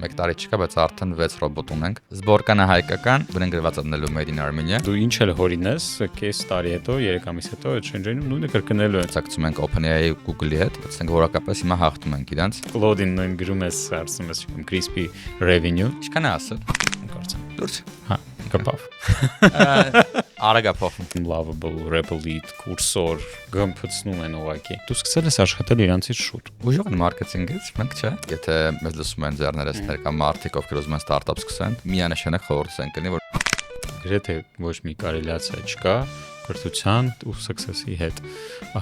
Մեկ տարի չկա, բայց արդեն 6 ռոբոտ ունենք։ Զբորկանը հայկական, վրան գրված դնելու Made in Armenia։ Դու ինչ էլ հորինես, կես տարի հետո, 3 ամիս հետո այդ շենջերին նույնը կրկնելու է։ Ցակցում ենք OpenAI Google-ի հետ, ասենք որակապես հիմա հաղթում ենք իրանց։ Claude-ին նույն գրում ես, ասում ես, crispy revenue։ Ինչքան է ասել։ Կարծեմ։ Դուրս։ Հա, կպավ։ Արագա փոխում։ Lovable, Replit, Cursor գմփցնում են ուղակի։ Դու սկսել ես աշխատել իրանցից շուտ։ Ուժով են մարքեթինգից, մենք չէ։ Եթե մեզ լսում են ձեռներս ներկա մարդիկ, ովքեր ուզում են ստարտափ սկսեն, միանշանակ խորհուրդ են կնի, որ գրեթե ոչ մի կորելացիա չկա կրթության ու success-ի հետ,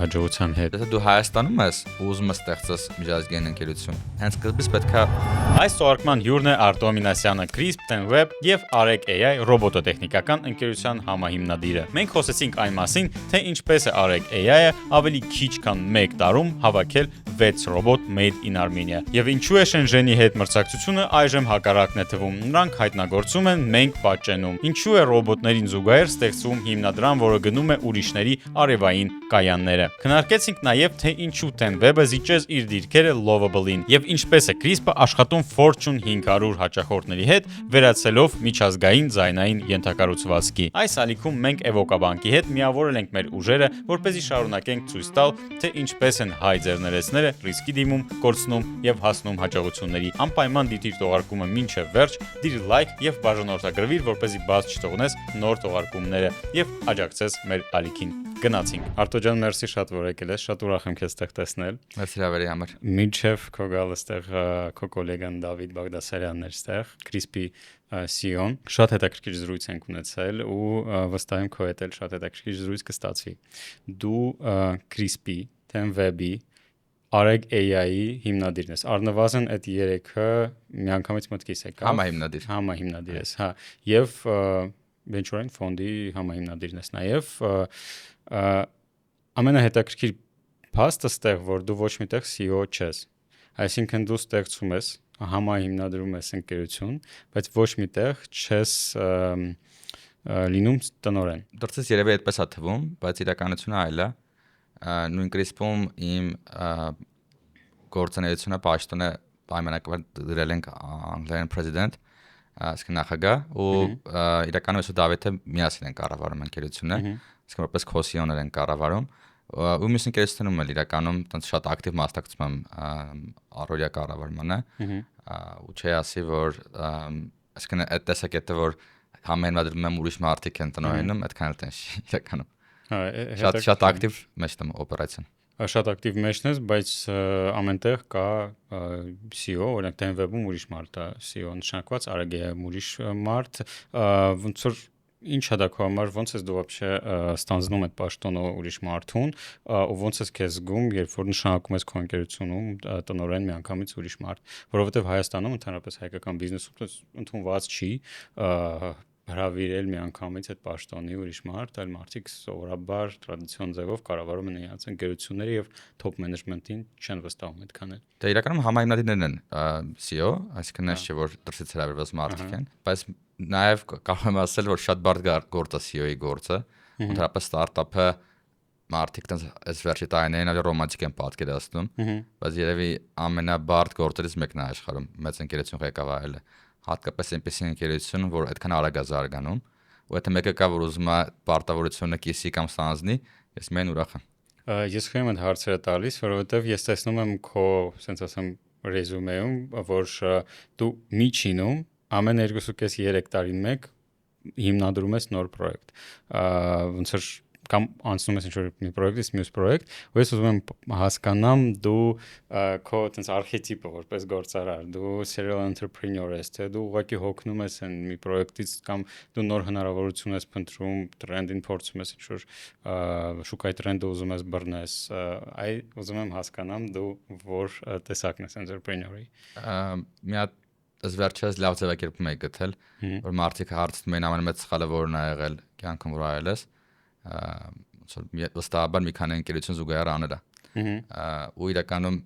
հաջողության հետ։ եթե դու Հայաստանում ես ու ուզում ես ստեղծես միջազգային ընկերություն, հենց սկզբից պետքա Այս թողարկման հյուրն է Արտո Մինասյանը, Crisp10Web եւ Arek AI ռոբոտոտեխնիկական ընկերության համահիմնադիրը։ Մենք խոսեցինք այն մասին, թե ինչպես է Arek AI-ը ավելի քիչ քան 1 տարում հավաքել 6 ռոբոտ Made in Armenia։ Եվ ինչու է Շենժենի հետ մրցակցությունը այժմ հակառակն է թվում։ Նրանք հայտնագործում են, մենք պատճենում։ Ինչու է ռոբոտներին զուգահեռ ստեղծվում հիմնադրամ, որը գնում է ուրիշների արևային կայանները։ Քննարկեցինք նաև, թե ինչու 10Web-ը զիջեց իր դիրքերը Lovable-ին եւ ինչպես է Crisp-ը աշխատում Fortune 500 հաճախորդների հետ, վերացելով միջազգային ձայնային ենթակառուցվածքի։ Այս ալիքում մենք Evoca-բանկի հետ միավորել ենք մեր ուժերը, որպեսզի շարունակենք ցույց տալ, թե ինչպես են հայ ձեռներեցները ռիսկի դիմում, կորցնում եւ հասնում հաջողությունների։ Անպայման դիտիր թողարկումը մինչեւ վերջ, դիր լայք եւ բաժանորդագրվիր, որպեսզի բաց չթողնես նոր թողարկումները եւ աջակցես մեր ալիքին։ Գնացինք։ Արտո ջան, մերսի շատ որ եկել ես, շատ ուրախ եմ քեզ այդտեղ տեսնել։ Մերսի հավերի համար։ Մինչև քո գալը այդտեղ քո գոլեգան Դավիթ Բաղդասարյանն էր այդտեղ, Crispy CEO-ն։ Շատ հետաքրքիր զրույց ենք ունեցել ու վստահ եմ քո հետ էլ շատ հետաքրքիր զրույց կստացվի։ Դու Crispy, 10Web-ի, Arek AI-ի հիմնադիրն ես։ Առնվազն այդ 3-ը միանգամից մտքիս եկավ։ Համահիմնադիր ես, հա։ Եվ venture ֆոնդի համահիմնադիրն ես նաև ամենահետաքրքիր փաստը ստեղ, որ դու ոչ միտեղ CEO չես։ Այսինքն դու ստեղծում ես, համահիմնադրում ես ընկերություն, բայց ոչ միտեղ չես լինում տնօրեն։ Դրսից երևի այդպես է թվում, բայց իրականությունը այլ է։ Նույն Crisp-ում իմ գործունեությունը պաշտոնը պայմանական դրել ենք անգլերեն president, ասենք նախագահ ու իրականում ես ու Դավիթը միասին են կառավարում ընկերությունը, ասենք որպես co-CEO-ներ են կառավարում ու մյուս ընկերությունում էլ իրականում տենց շատ ակտիվ մասնակցում եմ առօրյա կառավարմանը ու չի ասի որ ասենք այդ տեսակետը որ համենadrում եմ ուրիշ մարդիկ են տնօրենում, այդքան էլ տենց իրականում շատ ակտիվ մեջն եմ օպերացիան շատ ակտիվ մեջն ես, բայց ամենտեղ կա CEO, օրինակ 10Web-ում ուրիշ մարդ է CEO նշանակված, Arek AI-ում ուրիշ մարդ, ոնց որ ինչ է դա քո համար, ոնց ես դու вообще ստանձնում այդ պաշտոնը ուրիշ մարդուն, ու ոնց ես քեզ զգում, երբ որ նշանակում ես քո ընկերությունում տնօրեն միանգամից ուրիշ մարդ, որովհետև Հայաստանում ընդհանրապես հայկական բիզնեսում ընդունված չի հրավիրել միանգամից այդ պաշտոնի ուրիշ մարդ, այլ մարդիկ սովորաբար տրադիցիոն ձևով կառավարում են իրենց ընկերությունները եւ top management-ին չեն վստահում այդքան էլ։ Դե իրականում համահիմնադիրներն են CEO, այսինքն այս չէ որ դրսից հրավիրված մարդիկ են, բայց նաև կարող եմ ասել որ շատ բարդ գործ է CEO-ի գործը, ընդհանրապես ստարտափը մարդիկ այս վերջի տարիներին ավելի ռոմանտիկ են պատկերացնում, բայց երևի ամենաբարդ գործերից մեկն է աշխարհում մեծ ընկերություն ղեկավարելը, հատկապես այնպեսի ընկերություն, որ այդքան արագ է զարգանում, ու եթե մեկը կա որ ուզում է պարտավորությունը կիսի կամ ստանձնի, ես մեն ուրախ եմ։ Ես խորհեմ այդ հարցերը տալիս, որովհետև ես տեսնում եմ քո, ասենց ասեմ, ռեզյումեում, որ դու միջինում ամեն 2.5-3 տարին մեկ հիմնադրում ես նոր պրոյեկտ։ Ոնց որ կամ անցնում ես ինչ-որ մի պրոյեկտից մյուս պրոյեկտ, ու ես ուզում եմ հասկանամ դու քո այդպես արխետիպը որպես գործարար, դու serial entrepreneur ես, թե դու ուղղակի հոգնում ես այն մի պրոյեկտից կամ դու նոր հնարավորություն ես փնտրում, տրենդին փորձում ես ինչ-որ շուկայի տրենդը ուզում ես բռնես, այ ուզում եմ հասկանամ դու որ տեսակն ես entrepreneur-ի։ Մի հատ վերջերս լավ ձևակերպում եմ գտել, որ մարդիկ հարցնում են ամենամեծ սխալը որն է եղել կյանքում որ արել ես, վստահաբար մի քանի ընկերություն զուգահեռ անել է ու իրականում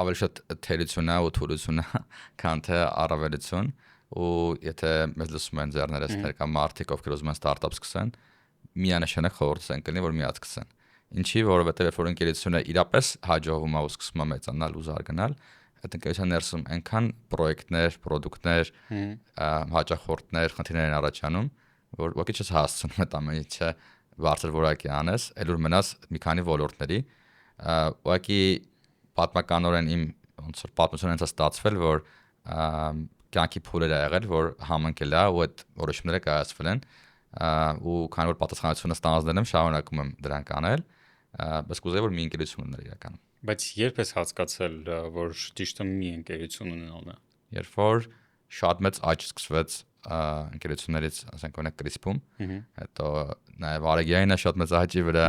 ավելի շատ թերություն է ու թուլություն է քան թե առավելություն ու եթե մեզ լսում են ձեռներս ներկա մարդիկ ովքեր ուզում են ստարտափ սկսեն միանշանակ խորհուրդ են կլինի որ միած սկսեն ինչի որովհետև երբ որ ընկերությունը իրապես հաջողվում է ու սկսում է մեծանալ ու զարգանալ այդ ընկերության ներսում այնքան պրոյեկտներ, պրոդուկտներ, հաճախորդներ, խնդիրներ են առաջանում, որ ոքի չես հասցնում այդ ամեն ինչը բարձր որակի անես, այլ որ մնաս մի քանի ոլորտների, ուղղակի պատմականորեն իմ ոնց որ պատմությունը հենց ստացվել, որ կյանքի փուլեր ա եղել, որ համընկել է ու այդ որոշումները կայացվել են, ու քանի որ պատասխանատվությունը ստանձնել եմ, շարունակում եմ դրանք անել, բայց կուզեի որ մի ընկերություն ունենար իրականում։ Բայց երբ ես հասկացել, որ ճիշտը մի ընկերություն ունենալն է։ Երբ որ շատ մեծ աճ սկսվեց ընկերություններից, ասենք օրինակ Crisp-ում, հետո նաև Արեգիայինը շատ մեծ աճի վրա,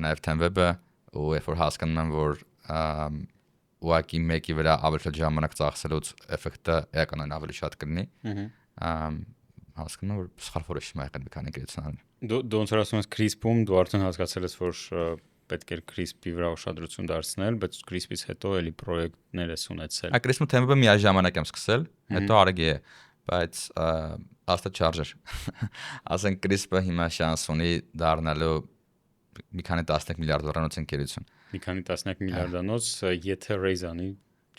նաև Tenweb-ը, ու երբ որ հասկանում եմ, որ ուղղակի մեկի վրա ավելի շատ ժամանակ ծախսելուց էֆեկտը էականորեն ավելի շատ կլինի, հասկանում եմ, որ սխալ որոշում ա եղել մի քանի ընկերություններ։ Դու ոնց որ ասում ես Crisp-ում, դու արդեն հասկացել ես, որ պետք է Crisp-ի վրա ուշադրություն դարձնել, բայց Crisp-ից հետո էլի պրոյեկտներ ես ունեցել։ Crisp-ում Tenweb-ը միաժամանակ եմ սկսել, հետո Արեգիա, բայց աստա չարժեր։ Ասենք Crisp-ը հիմա շանս ունի դառնալու մի քանի 10 միլիարդ դոլարանոց ընկերություն։ Մի քանի 10 միլիարդանոց, եթե raise անի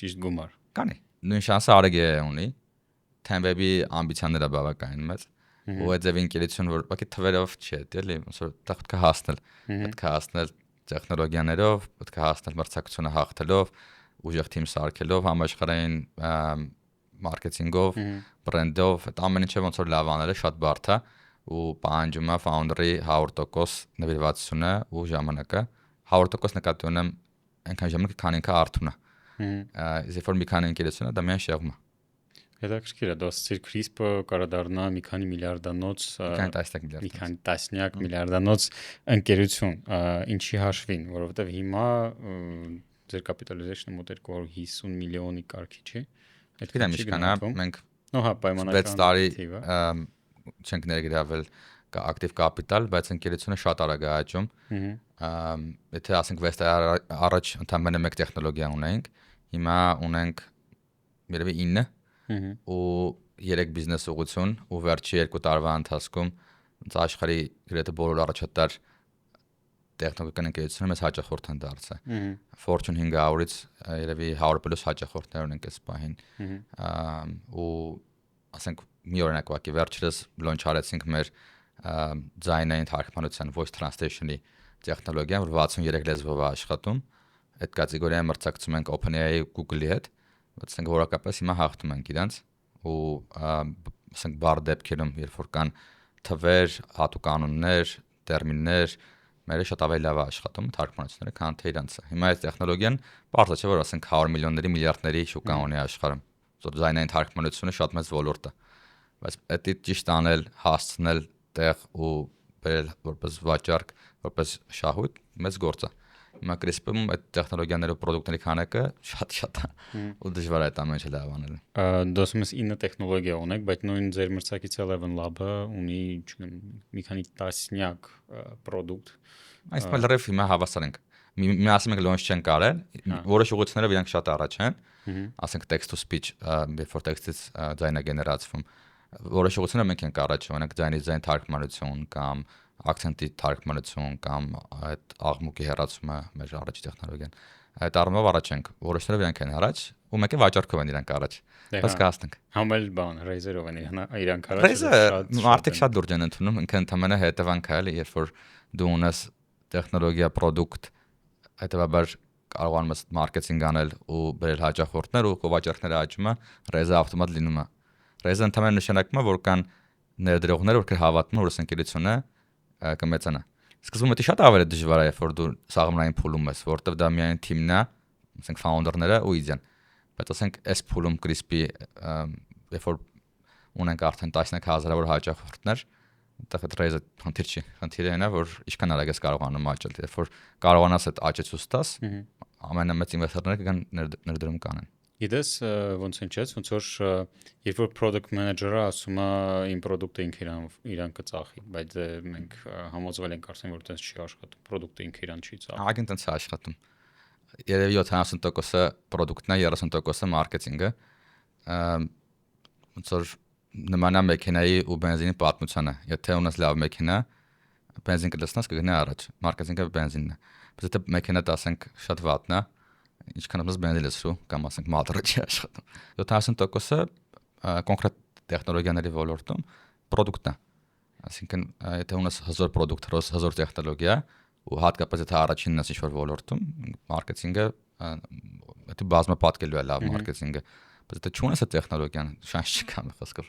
ճիշտ գումար։ Կանի։ Նույն շանսը Արեգիա ունի։ Tenweb-ի ամբիցիաները բավականին մեծ։ Ու այդ ձևի ընկերություն, որ ուղղակի թվերով չի, էլի, ոնց որ պետք է հասնել։ Պետք է հասնել տեխնոլոգիաներով, պետք է հասնել մրցակցությունը հաղթելով, ուժեղ թիմ սարքելով, համաշխարհային մարքեթինգով, բրենդով, այդ ամեն ինչը ոնց որ լավ անելը շատ բարդ է ու պահանջում է founder-ի 100% նվիրվածությունը ու ժամանակը։ 100% նկատի ունեմ այնքան ժամանակ, քան ինքը արթուն է։ Իսկ որ մի քանի ընկերությունը դա միայն շեղում է։ Հետաքրքիր է, դա ասեցիր Crisp-ը կարա դառնա մի քանի միլիարդանոց, մի քանի տասնյակ միլիարդանոց ընկերություն, ինչի հաշվին, որովհետև հիմա ձեր capitalization-ը մոտ 250 միլիոնի կարգի չի։ Այդ գիտեմ ինչքան է, մենք պայմանական 6 տարի չենք ներգրավել active capital, բայց ընկերությունը շատ արագ է աճում։ Եթե ասենք 6 տարի առաջ ընդամենը մեկ տեխնոլոգիա ունեինք, հիմա ունենք երևի 9 ու 3 բիզնես ուղղություն ու վերջի 2 տարվա ընթացքում աշխարհի գրեթե բոլոր առաջատար տեխնոլոգիական ընկերությունները մեզ հաճախորդ են դարձել։ Fortune 500-ից երևի 100+ հաճախորդներ ունենք այս պահին։ Ու ասենք մի օրինակ ուղղակի վերջերս launch արեցինք մեր ձայնային թարգմանության voice translation-ի տեխնոլոգիան, որ 63 լեզվով է աշխատում։ Այդ կատեգորիայում մրցակցում ենք OpenAI-ի ու Google-ի հետ, բայց ասենք որակապես հիմա հաղթում ենք իրանց ու ասենք բար դեպքերում, երբ որ կան թվեր, հատուկ կանոններ, տերմիններ, մերը շատ ավելի լավ է աշխատում թարգմանությունները, քան թե իրանցը։ Հիմա այս տեխնոլոգիան բարձր չէ, որ ասենք 100 միլիոնների, միլիարդների շուկա ունի աշխարհում։ Որ ձայնային թարգմանությունը շատ մեծ ոլորտ է։ Բայց դա ճիշտ անել, հասցնել տեղ ու բերել որպես վաճառք, որպես շահույթ, մեծ գործ է։ Հիմա Crisp-ում այդ տեխնոլոգիաները ու պրոդուկտների քանակը շատ է ու դժվար է այդ ամեն ինչը լավ անել։ Դու ասում ես 9 տեխնոլոգիա ունեք, բայց նույն ձեր մրցակից Eleven Lab-ը ունի, չգիտեմ, մի քանի տասնյակ պրոդուկտ։ Այս լրիվ հիմա հավասար ենք։ Մի ասում ենք launch չեն կարել, որոշ ուղղություններով իրանք շատ առաջ են, ասենք text to speech, before text-ից ձայնը գեներացվում։ Որոշ ուղղությունները մենք ենք առաջ, օրինակ ձայնից ձայն թարգմանություն կամ акցենտի թարգմանություն կամ այդ աղմուկի հեռացումը մեր առաջի տեխնոլոգիան։ Այդ առումով առաջ ենք, որոշներով իրանք են առաջ, ու մեկ է վաճառքով են իրանք առաջ։ Բայց կհասնենք։ Համել բան, Razer-ով են իրանք առաջ։ Razer մարդիկ շատ լուրջ են ընդունում, ինքը ընդհանրապես հետևանք է, էլի, երբ որ դու ունես տեխնոլոգիա, պրոդուկտ, հետևաբար կարողանում ես մարքեթինգ անել ու բերել հաճախորդներ ու քո վաճառքները աճում է, Razer ավտոմատ լինում է։ Razer ընդհանրապես նշանակում է, որ կան ներդրողներ, որ հավատում են, որ այս ընկերությունը կմեծանա։ Սկզբում դա շատ ավելի դժվար է, երբ որ դու սաղմնային փուլում ես, որտեղ դա միայն թիմն է, ասենք founder-ները ու իդեն։ Բայց ասենք այս փուլում Crisp-ի, երբ որ ունենք արդեն 10,000-ավոր հաճախորդներ, այդտեղ այդ Razer խնդիր չի։ Խնդիրը այն է, որ ինչքան արագ ես կարողանում աճել, երբ որ կարողանաս այդ աճը ցույց տաս, ամենամեծ ինվեստորները կգան ներդրում կանեն։ Գիտես ոնց ինչպես ոնց որ երբ որ product manager-ը ասում է իմ product-ը ինքը իրան կծախի, բայց մենք համոզվել ենք արդեն որ այդպես չի աշխատում, product-ը ինքը իրան չի ծախի։ Ահագին տենց է աշխատում։ Երևի 70%-ը product-ն է, 30%-ը մարքեթինգը։ Ոնց որ նման է մեքենայի ու բենզինի պատմությանը։ Եթե ունես լավ մեքենա, բենզին կլցնես կգնա առաջ, մարքեթինգը բենզինն է։ Բայց եթե մեքենա ասենք շատ վատն է, ինչքան ուզես բենզիլեսու կամ ասենք մատառը չի աշխատում։ 70%-ը կոնկրետ տեխնոլոգիաների ոլորտում product-ն է։ Այսինքն եթե ունես հզոր product, հզոր տեխնոլոգիա ու հատկապես եթե առաջինն ես ինչ-որ ոլորտում, մարքեթինգը դա բազմապատկելու է լավ մարքեթինգը, բայց եթե չունես այդ տեխնոլոգիան, շանս չկա խոսքը։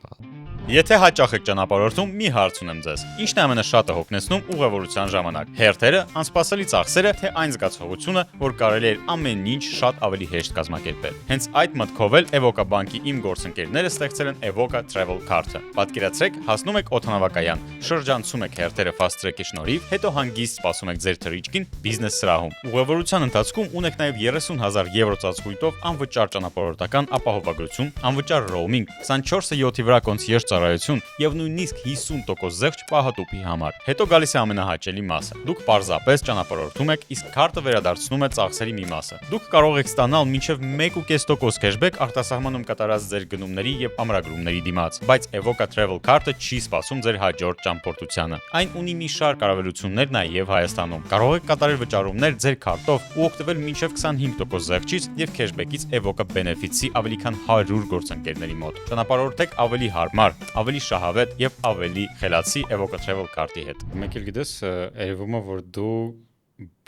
Եթե հաճախ եք ճանապարհորդում, մի հարց ունեմ ձեզ։ Ինչն է ամենաշատը հոգնեցնում ուղևորության ժամանակ։ Հերթերը, անսպասելի ծախսերը, թե այն զգացողությունը, որ կարելի է ամեն ինչ շատ ավելի հեշտ կազմակերպել։ Հենց այդ մտքով էլ Evoca բանկի իմ գործընկերները ստեղծել են Evoca Travel Card-ը։ Պատկերացրեք, հասնում եք օդանավակայան, շրջանցում եք հերթերը fast track-ի շնորհիվ, հետո հանգիստ սպասում եք ձեր թռիչքին բիզնես սրահում։ Ուղևորության ընթացքում ունեք նաև 30,000 եվրո ծածկույթով անվճար ճանապարհորդական ապահովագրություն, անվճար roaming, 24/7-ի վրա կոնսիերժ ծառայություն եւ նույնիսկ 50% զեղչ պահատուփի համար։ Հետո գալիս է ամենահաճելի մասը։ Դուք պարզապես ճանապարհորդում եք, իսկ քարտը վերադարձնում է ծախսերի մի մասը։ Դուք կարող եք ստանալ մինչև 1.5% cashback արտասահմանում կատարած ձեր գնումների եւ ամրագրումների դիմաց, բայց Evoca Travel Card-ը չի սպասում ձեր հաջորդ ճամփորդությանը։ Այն ունի մի շարք կարողություններ նաեւ Հայաստանում։ Կարող եք կատարել վճարումներ ձեր քարտով ու օգտվել մինչև 25% զեղչից եւ cashback-ից Evoca Benefits-ի ավելի քան 100 գործընկերների մոտ։ Ճանապարհորդեք ավելի հարմար, ավելի շահավետ եւ ավելի խելացի Evoca Travel Card-ի հետ։ Մեկ էլ գիտես, երևում է, որ դու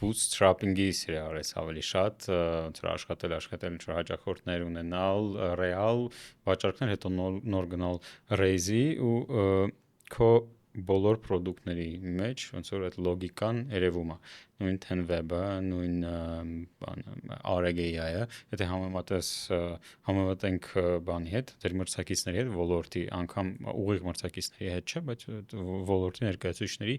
bootstrapping-ի սիրի արես ավելի շատ, ծրա աշխատել ինչ-որ հաճախորդներ ունենալ, real վաճառքներ, հետո նոր գնալ raise-ի ու քո բոլոր product-ների մեջ ոնց որ այդ լոգիկան երևում է։ Նույն Tenweb-ը, նույն REG-ը, եթե համեմատենք բանի հետ, դեր մրցակիցների հետ, ոլորտի, անգամ ուղիղ մրցակիցների հետ չէ, բայց ոլորտի ներկայացուցիչների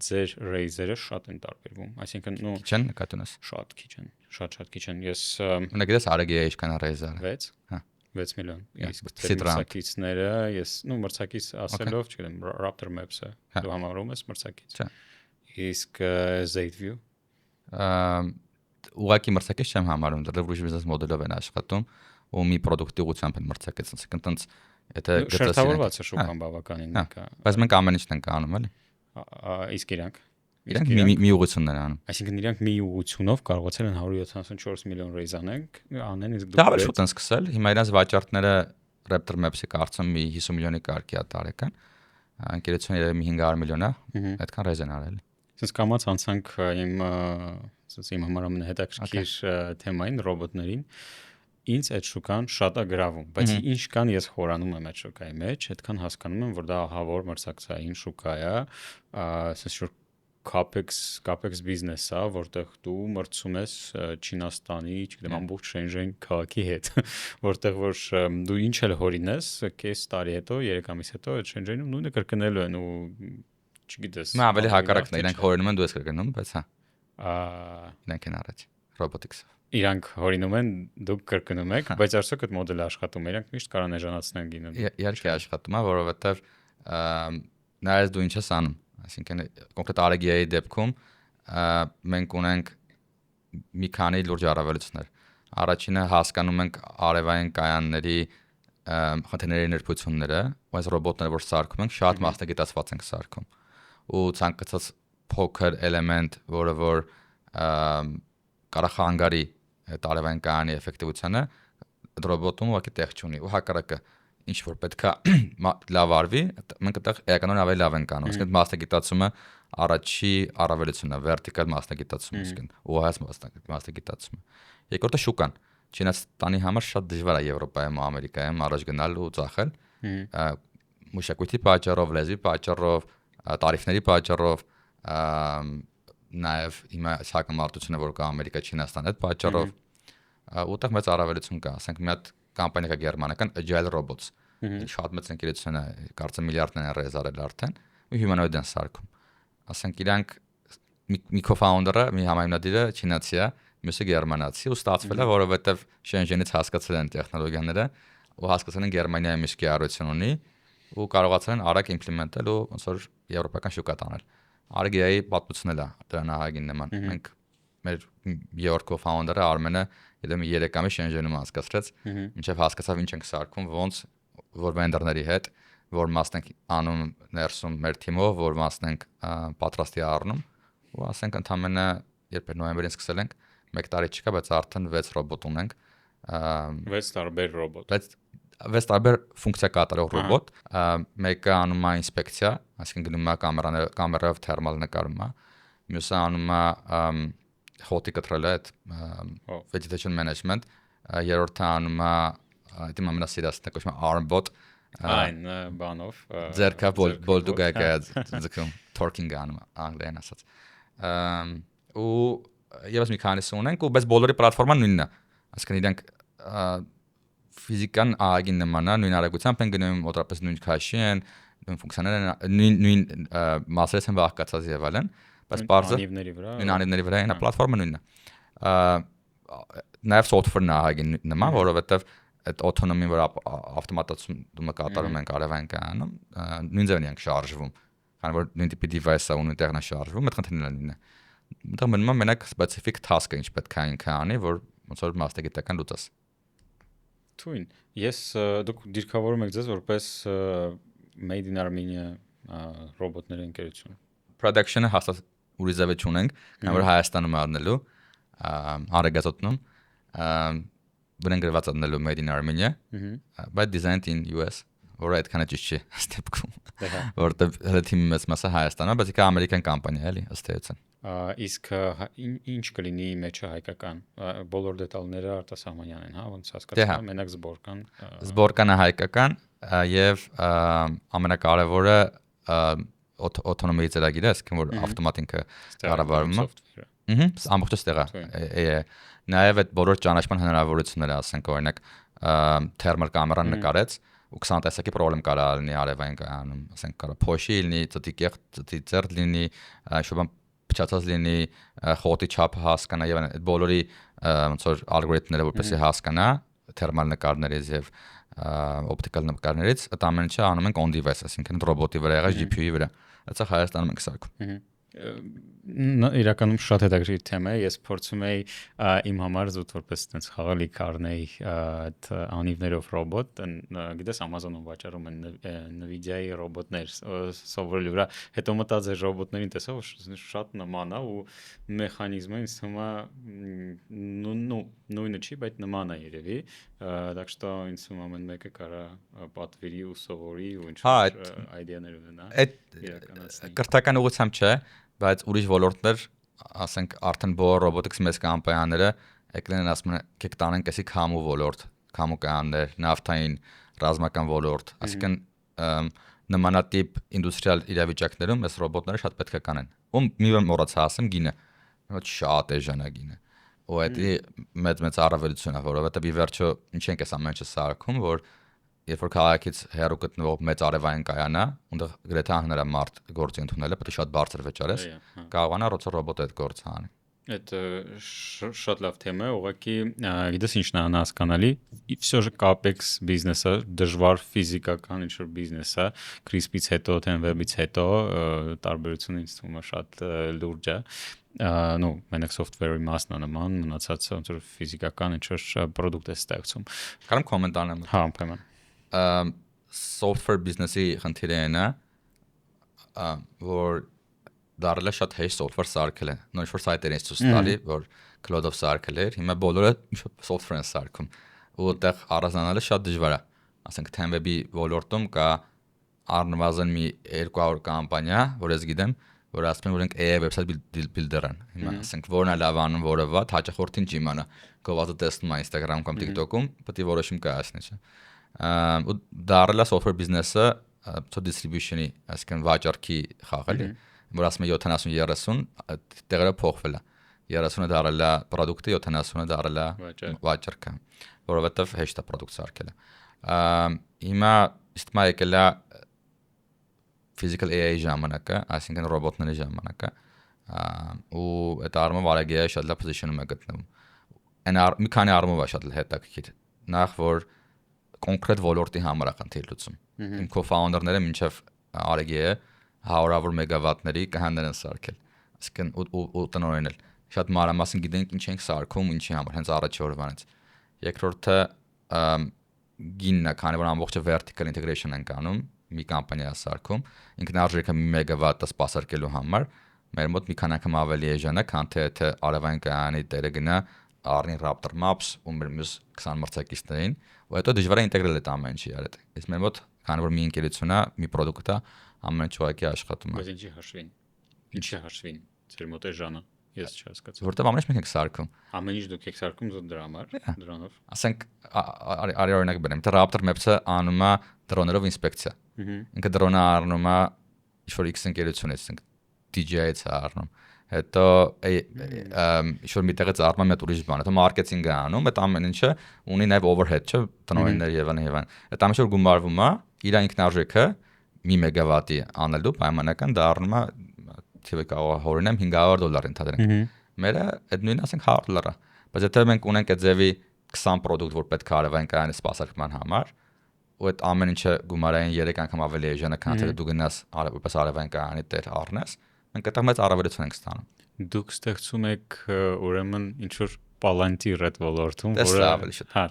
ձեր raise-երը շատ են տարբերվում։ Այսինքն, Քիչ են կատունես։ շատ քիչ են, շատ քիչ են։ Ես Ունեք դες REG-ը ինչքան raise-ը։ 6 Հա 6 միլիոն։ Իսկ Citron. մրցակիցները, ես մրցակից ասելով, չգիտեմ, Raptor Maps-ը դու համարում ես մրցակից։ Չէ։ Իսկ Zateview Ուղղակի մրցակից չեմ համարում, դեռ ուրիշ բիզնես մոդելով են աշխատում ու մի product-ի ուղղությամբ են մրցակից, ասենք տենց եթե շերտավորված է շուկան բավականին կա։ Բայց մենք ամեն ինչն ենք անում, էլի։ Իսկ իրանք Իրանք մի ուղղություններ անում։ Այսինքն իրանք մի ուղղությունով կարողացել են 174 միլիոն raise անեն, իսկ Դա ավելի շուտ են սկսել։ Հիմա իրանք վաճառքները Raptor Maps-ի կարծում մի 50 միլիոնի կարգի է տարեկան։ Ընկերությունը երևի 500 միլիոն է, այդքան raise են արել։ Սենց կամաց անցանք իմ համար ամենահետաքրքիր թեմային ռոբոտներին։ Ինձ այդ շուկան շատ է գրավում, բայց ինչ կան ես խորանում եմ այդ շուկայի մեջ, այդքան հասկանում եմ, որ դա ահավոր մրցակցային շուկա է, ասես որ CAPEX բիզնես է, որտեղ դու մրցում ես Չինաստանի, չգիտեմ, ամբողջ Շենժեն քաղաքի հետ, որտեղ որ դու ինչ էլ հորինես, կես տարի հետո, 3 ամիս հետո այդ Շենժենում նույնը կրկնելու են ու չգիտես։ Նա ավելի հակառակն է, իրանք հորինում են, դու ես կրկնում, բայց հա։ Իրանք են առաջ robotics-ով։ Իրանք հորինում են, դուք կրկնում եք, բայց արդյոք այդ մոդելը աշխատում է, իրանք միշտ կարող են էժանացնեն գինը։ Իհարկե աշխատում է, որովհետև նայես դու ինչ ես անում, այսինքն կոնկրետ REG-ի դեպքում մենք ունենք մի քանի լուրջ առավելություններ։ Առաջինը հասկանում ենք արևային կայանների խնդիրների ներբությունները, այս ռոբոտները որ սարքում ենք, շատ մասնագիտացված ենք սարքում։ Ու ցանկացած փոքր էլեմենտ, որը որ կարող խանգարի արևային կայանի էֆեկտիվությանը, ռոբոտում ուղղակի տեղ չունի։ Ու հակառակը ինչ որ պետքա լավ արվի, մենք այդտեղ էականորեն ավելի լավ ենք անում։ Իսկ մասնագիտացումը առաջի առավելությունն է, vertical մասնագիտացումը, իսկ ուղղահայաց մասնագիտացումը։ Երկրորդը շուկան։ Չինաստանի համար շատ դժվար է Եվրոպայում ու Ամերիկայում առաջ գնալ ու ծախել։ Մշակույթի պատճառով, լեզվի պատճառով, տարիֆների պատճառով, նաև հիմա հակամարտությունը որ կա Ամերիկա Չինաստան այդ պատճառով, ուտեղ մեծ առավելություն կա, ասենք մի հատ կամպանիա կա գերմանական Agile Robots, շատ մեծ ընկերություն է, կարծեմ միլիարդներ են raise արել արդեն, ու humanoid են սարքում։ Ասենք իրանք մի co-founder-ը, մի համայնադիրը չինացի է, մյուսը գերմանացի ու ստացվել է, որովհետև Շենժենից հասկացել են տեխնոլոգիաները ու հասկացել են Գերմանիայի միշտ կիրառություն ունի ու կարողացել են արագ implement-ել ու ոնց որ եվրոպական շուկա տանել։ REG-ի պատմությունն էլ է դրա նահագին նման։ Մենք մեր York co-founder-ը Արմենը իդեմ 3 ամիս Շենժենում հասկացրեց, մինչև հասկացավ ինչ ենք սարքում, ոնց որ վենդերների հետ, որ մասն ենք անում ներսում մեր թիմով, որ մասն ենք պատրաստի առնում ու ասենք ընդամենը երբ նոյեմբերին սկսել ենք 1 տարի չկա, բայց արդեն 6 ռոբոտ ունենք։ 6 տարբեր ռոբոտ։ 6 տարբեր ֆունկցիա կատարող ռոբոտ, մեկը անում է ինսպեկցիա, այսինքն գնում է կամերայով թերմալ նկարում է, մյուսը անում է հոտի կտրելը, այդ vegetation management, երրորդը անում է այդ իմ ամենասիրածն է կոչվում է armbot, այն բանով ձերքա բոլդուգա ձգում torquing անում անգլերեն ասած։ Ու եւս մի քանիսը ունենք, ու բայց բոլորի պլատֆորման նույնն է, այսինքն իրենք ֆիզիկան ԱԱԳ-ին նման է, նույն արագությամբ են գնում, օտարապես նույն քաշի են, նույն ֆունկցիաները են, նույն մասերից են բաղկացած եւ այլն, բայց բարձր նույն անիվների վրա այն պլատֆորմը նույնն է։ Նաեւ software-ն ԱԱԳ-ին նման, որովհետեւ այդ autonomy-ը որ ավտոմատացումը կատարում են կարևային կայանում, նույն ձևն են շարժվում, քանի որ նույն տիպի device-ը ունի տեղն է շարժվում, այդ խնդիրն է նույնն է։ Մտա մնում է մենակ specific task-ը ինչ պետք է ինքը անի, որ ոնց որ մասնագիտական լուծես։ Թույն, դուք դիրքավորում եք ձեզ որպես Made in Armenia ռոբոտների ընկերություն։ Production-ը հաստատ ուրիշ ձև չունենք, քանի որ Հայաստանում է առնելու, Արեգազոտնում, բնեն գրված առնելու Made in Armenia, բայց designed in US, որը այդքան է ճիշտ չի ստեպքում, որտեղ հենց թիմի մեծ մասը Հայաստանն է, բայց իհարկե ամերիկյան կամպանիա է, էլի, ըստ էության։ Իսկ ինչ կլինի մեջը հայկական, բոլոր դետալները արտասահմանյան են, հա, ոնց հասկացա, մենակ զբորկան։ Զբորկանը հայկական եւ ամենակարևորը autonomy ծրագիրը, այսինքն որ ավտոմատ ինքը կառավարում է։ Ամբողջը ստեղա։ Նաեւ այդ բոլոր ճանաչման հնարավորությունները, ասենք օրինակ թերմալ կամերան նկարեց ու 20 տեսակի պրոբլեմ կարա լինի արևային կայանում, ասենք կարա փոշի լինի, ծտի կեղտ, ծտի ծերտ լինի, շուտով փչացած լինի, խոտի չափը հասկանա եւ այդ բոլորի ոնց որ ալգորիթմները որպեսզի հասկանա թերմալ նկարներից եւ օպտիկալ նկարներից, այդ ամենը անում ենք on device, այսինքն ռոբոտի վրա եղած GPU-ի վրա։ Դա Հայաստանում ենք սարքում։ Իրականում շատ հետաքրքիր թեմա է, ես փորձում եի իմ համար զուտ որպես այդպես խաղալիք առնեի այդ անիվներով ռոբոտ, գիտես Amazon-ում վաճառում են Nvidia-ի ռոբոտներ սովորելու վրա, հետո մտածել ռոբոտներին տեսա, որ շատ նման է ու մեխանիզմը ինձ թվում է նույնը չի, բայց նման է երևի, так что ինձ թվում ամեն մեկը կարա պատվիրի ու սովորի ու ինչ-որ այդեաներ ունենա։ Այդ կրթական ուղղությամբ չէ, բայց ուրիշ ոլորտներ, ասենք արդեն բոլոր robotics մեծ կամպանիաները եկնեն ասում են, «Կեք տանենք էսի քամու ոլորտ, քամու կայաններ, նավթային, ռազմական ոլորտ», այսինքն նմանատիպ ինդուստրիալ իրավիճակներում այս ռոբոտները շատ պետք է կանեն։ Ու մի բան մոռացա ասեմ, գինը։ Շատ էժան է գինը։ Ու դա մեծ առավելություն է, որովհետև ի վերջո ինչ ենք այս ամենը սարքում, որ երբ որ քաղաքից հեռու գտնվող մեծ արևային կայան է, այնտեղ գրեթե անհնարամարտ գործի ընդունելը, պետք է շատ բարձր վճարես, կարողանա ռոբոտը այդ գործը անի։ Այդ շատ լավ թեմա է, ուղղակի գիտես ինչն է անհասկանալի, всё же CAPEX բիզնեսը դժվար ֆիզիկական ինչ-որ բիզնես է, CRISP-ից հետո, TenWeb-ից հետո տարբերությունը ինձ թվում է շատ լուրջ է։ Ну, մենակ software-ի մասն է նման, մնացածը ոնց որ ֆիզիկական ինչ-որ product է ստեղծում։ Կարամ կոմենտ անեմ։ Հա, ուրեմն software business-ի խնդիրը այն է, որ դարել է շատ հեշտ software սարքել է։ Նույն ինչ-որ սայթերից ցույց տալի, որ cloud-ով սարքել էր, հիմա բոլորը software-ն սարքում։ Ու այդտեղ առանձնանալը շատ դժվար է։ Ասենք TenWeb-ի ոլորտում կա առնվազն մի 200 կամպանիա, որ ես գիտեմ, որ ասում են, որ ենք AI website builder-ն։ Հիմա ասենք որն է լավ անում, որը վատ, հաճախորդին չի իմանա։ Գովազդը տեսնում է Instagram-ում կամ TikTok-ում, պետք է որոշում կայացնի, չէ։ Ու դարել է software business-ը distribution-ի, այսինքն վաճառքի խաղալի, որ ասում է 70-30, տեղերը փոխվել է։ 30-ը դարել է product-ը, 70-ը դարել է վաճառքը, որովհետև հեշտ է product սարքելը։ Հիմա իստմա եկել է physical AI ժամանակը, այսինքն ռոբոտների ժամանակը, ու այդ առումով Արեգեյը շատ լավ position-ում է գտնվում։ Մի քանի առումով է շատ հետաքրքիր։ Նախ որ կոնկրետ ոլորտի համար է խնդիր լուծում։ Իմ co-founder-ները մինչև Արեգեյը 100-ավոր մեգավատների կայաններ են սարքել։ Այսինքն ու տնօրենել։ Շատ մանրամասն գիտենք ինչ ենք սարքում, ինչի համար, հենց առաջի օրվանից։ Երկրորդը գինն է, քանի որ ամբողջը vertical integration ենք անում, մի կամպանիա սարքում, ինքնարժեքը 1 մեգավատը սպասարկելու համար, մեր մոտ մի քանի անգամ ավելի էժան է, քան թե արևային կայանի տերը գնա առնի Raptor Maps ու մեր մյուս 20 մրցակիցներին, ու հետո դժվար է ինտեգրել այդ ամեն ինչի արդ։ Իսկ մեր մոտ քանի որ մի ընկերություն է, մի product է, ամեն ինչ ուղղակի աշխատում է։ Բայց ինչի հաշվին։ Ինչի հաշվին։ Ձեր մոտ է ժանը։ Ես չհասկացա։ Որտեվ ամեն ինչ մենք ենք սարքում։ Ամեն ինչ դուք եք սարքում դրա համար, դրանով։ Ասենք արի օրինակ բերեմ, թե Raptor Maps-ը անում է դրոներով ինսպեկցիա։ Ինքը դրոնը առնում է ինչ-որ X ընկերությունից, ասենք DJI-ից է առնում։ Հետո ինչ-որ միտեղից առնում է մի հատ ուրիշ բան, հետո մարքեթինգ է անում, այդ ամեն ինչը ունի նաև overhead, չէ՞, տնօրեններ եւ այլն։ Այդ ամեն ինչը գումարվում է, իր ինքնարժեքը 1 մեգավատի անելու պայմանական դա առնում է թիվը կարող է հորինեմ $500 ընդհանրենք։ Մերը այդ նույնը ասենք $100 է։ Բայց եթե մենք ունենք այդ ձևի 20 product, որ պետք է արևային կայանի սպասարկման համար, ու այդ ամեն ինչը գումարային 3 անգամ ավելի էժան է, քան թե դու գնաս որպես արևային կայանի տեր առնես, մենք այդտեղ մեծ առավելություն ենք ստանում։ Դուք ստեղծում եք ուրեմն ինչ որ Palantir այդ ոլորտում, որը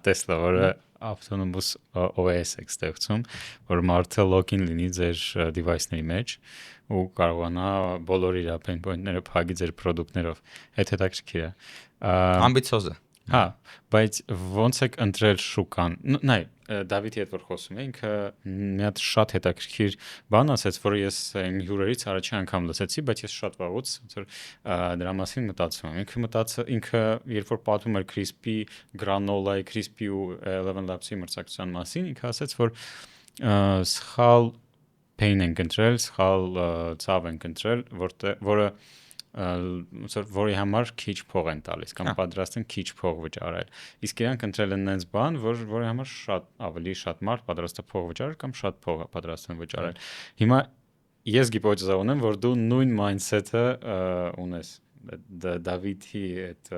Tesla, որը autonomous OS եք ստեղծում, որ մարդը login լինի ձեր device-ների մեջ ու կարողանա բոլոր իր pain point-ները փակի ձեր product-ներով։ Հետաքրքիր է։ Ամբիցիոզ է։ Հա, բայց ոնց եք ընտրել շուկան։ Նայ, Դավիթի հետ որ խոսում է, ինքը մի հատ շատ հետաքրքիր բան ասաց, որը ես իմ հյուրերից առաջի անգամ լսեցի, բայց ես շատ վաղուց ոնց որ դրա մասին մտածում եմ։ Ինքը երբ որ պատմում էր Crispy, Granola-ի, Crispy ու 11 Labs-ի մրցակցության մասին, ինքը ասաց, որ սխալ pain են ընտրել, սխալ ցավ են ընտրել, որը որի համար քիչ փող են տալիս կամ պատրաստ են քիչ փող վճարել։ Իսկ իրանք ընտրել են այնպես բան, որի համար շատ մարդ պատրաստ է փող վճարել կամ շատ փող պատրաստ են վճարել։ Հիմա ես գիպոթեզա ունեմ, որ դու նույն mindset-ը ունես։ Դավիթի այդ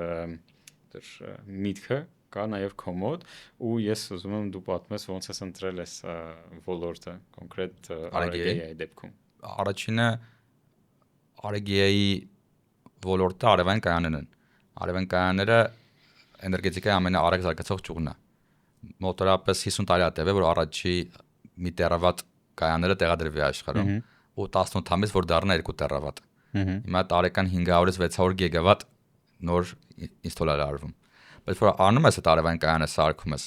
միտքը կա նաև կոմոդ ու ես ուզում եմ դու պատմես ոնց ես ընտրել ես ոլորտը կոնկրետ RGA-ի դեպքում։ Առաջինը RGA-ի ոլորտը արևային կայաններն են։ Արևային կայանները էներգետիկայի ամենաարագ զարգացող ճյուղն է։ Մոտորապես 50 տարի հետև է, որ առաջի 1 տերավատ կայանները տեղադրվի աշխարհում ու 18 ամիս որ դառնա 2 տերավատ։ Հիմա տարեկան 500-ից 600 գիգավատ նոր ինստալացիա արվում։ Բայց որ առնում ես այդ արևային կայանը սարքում ես,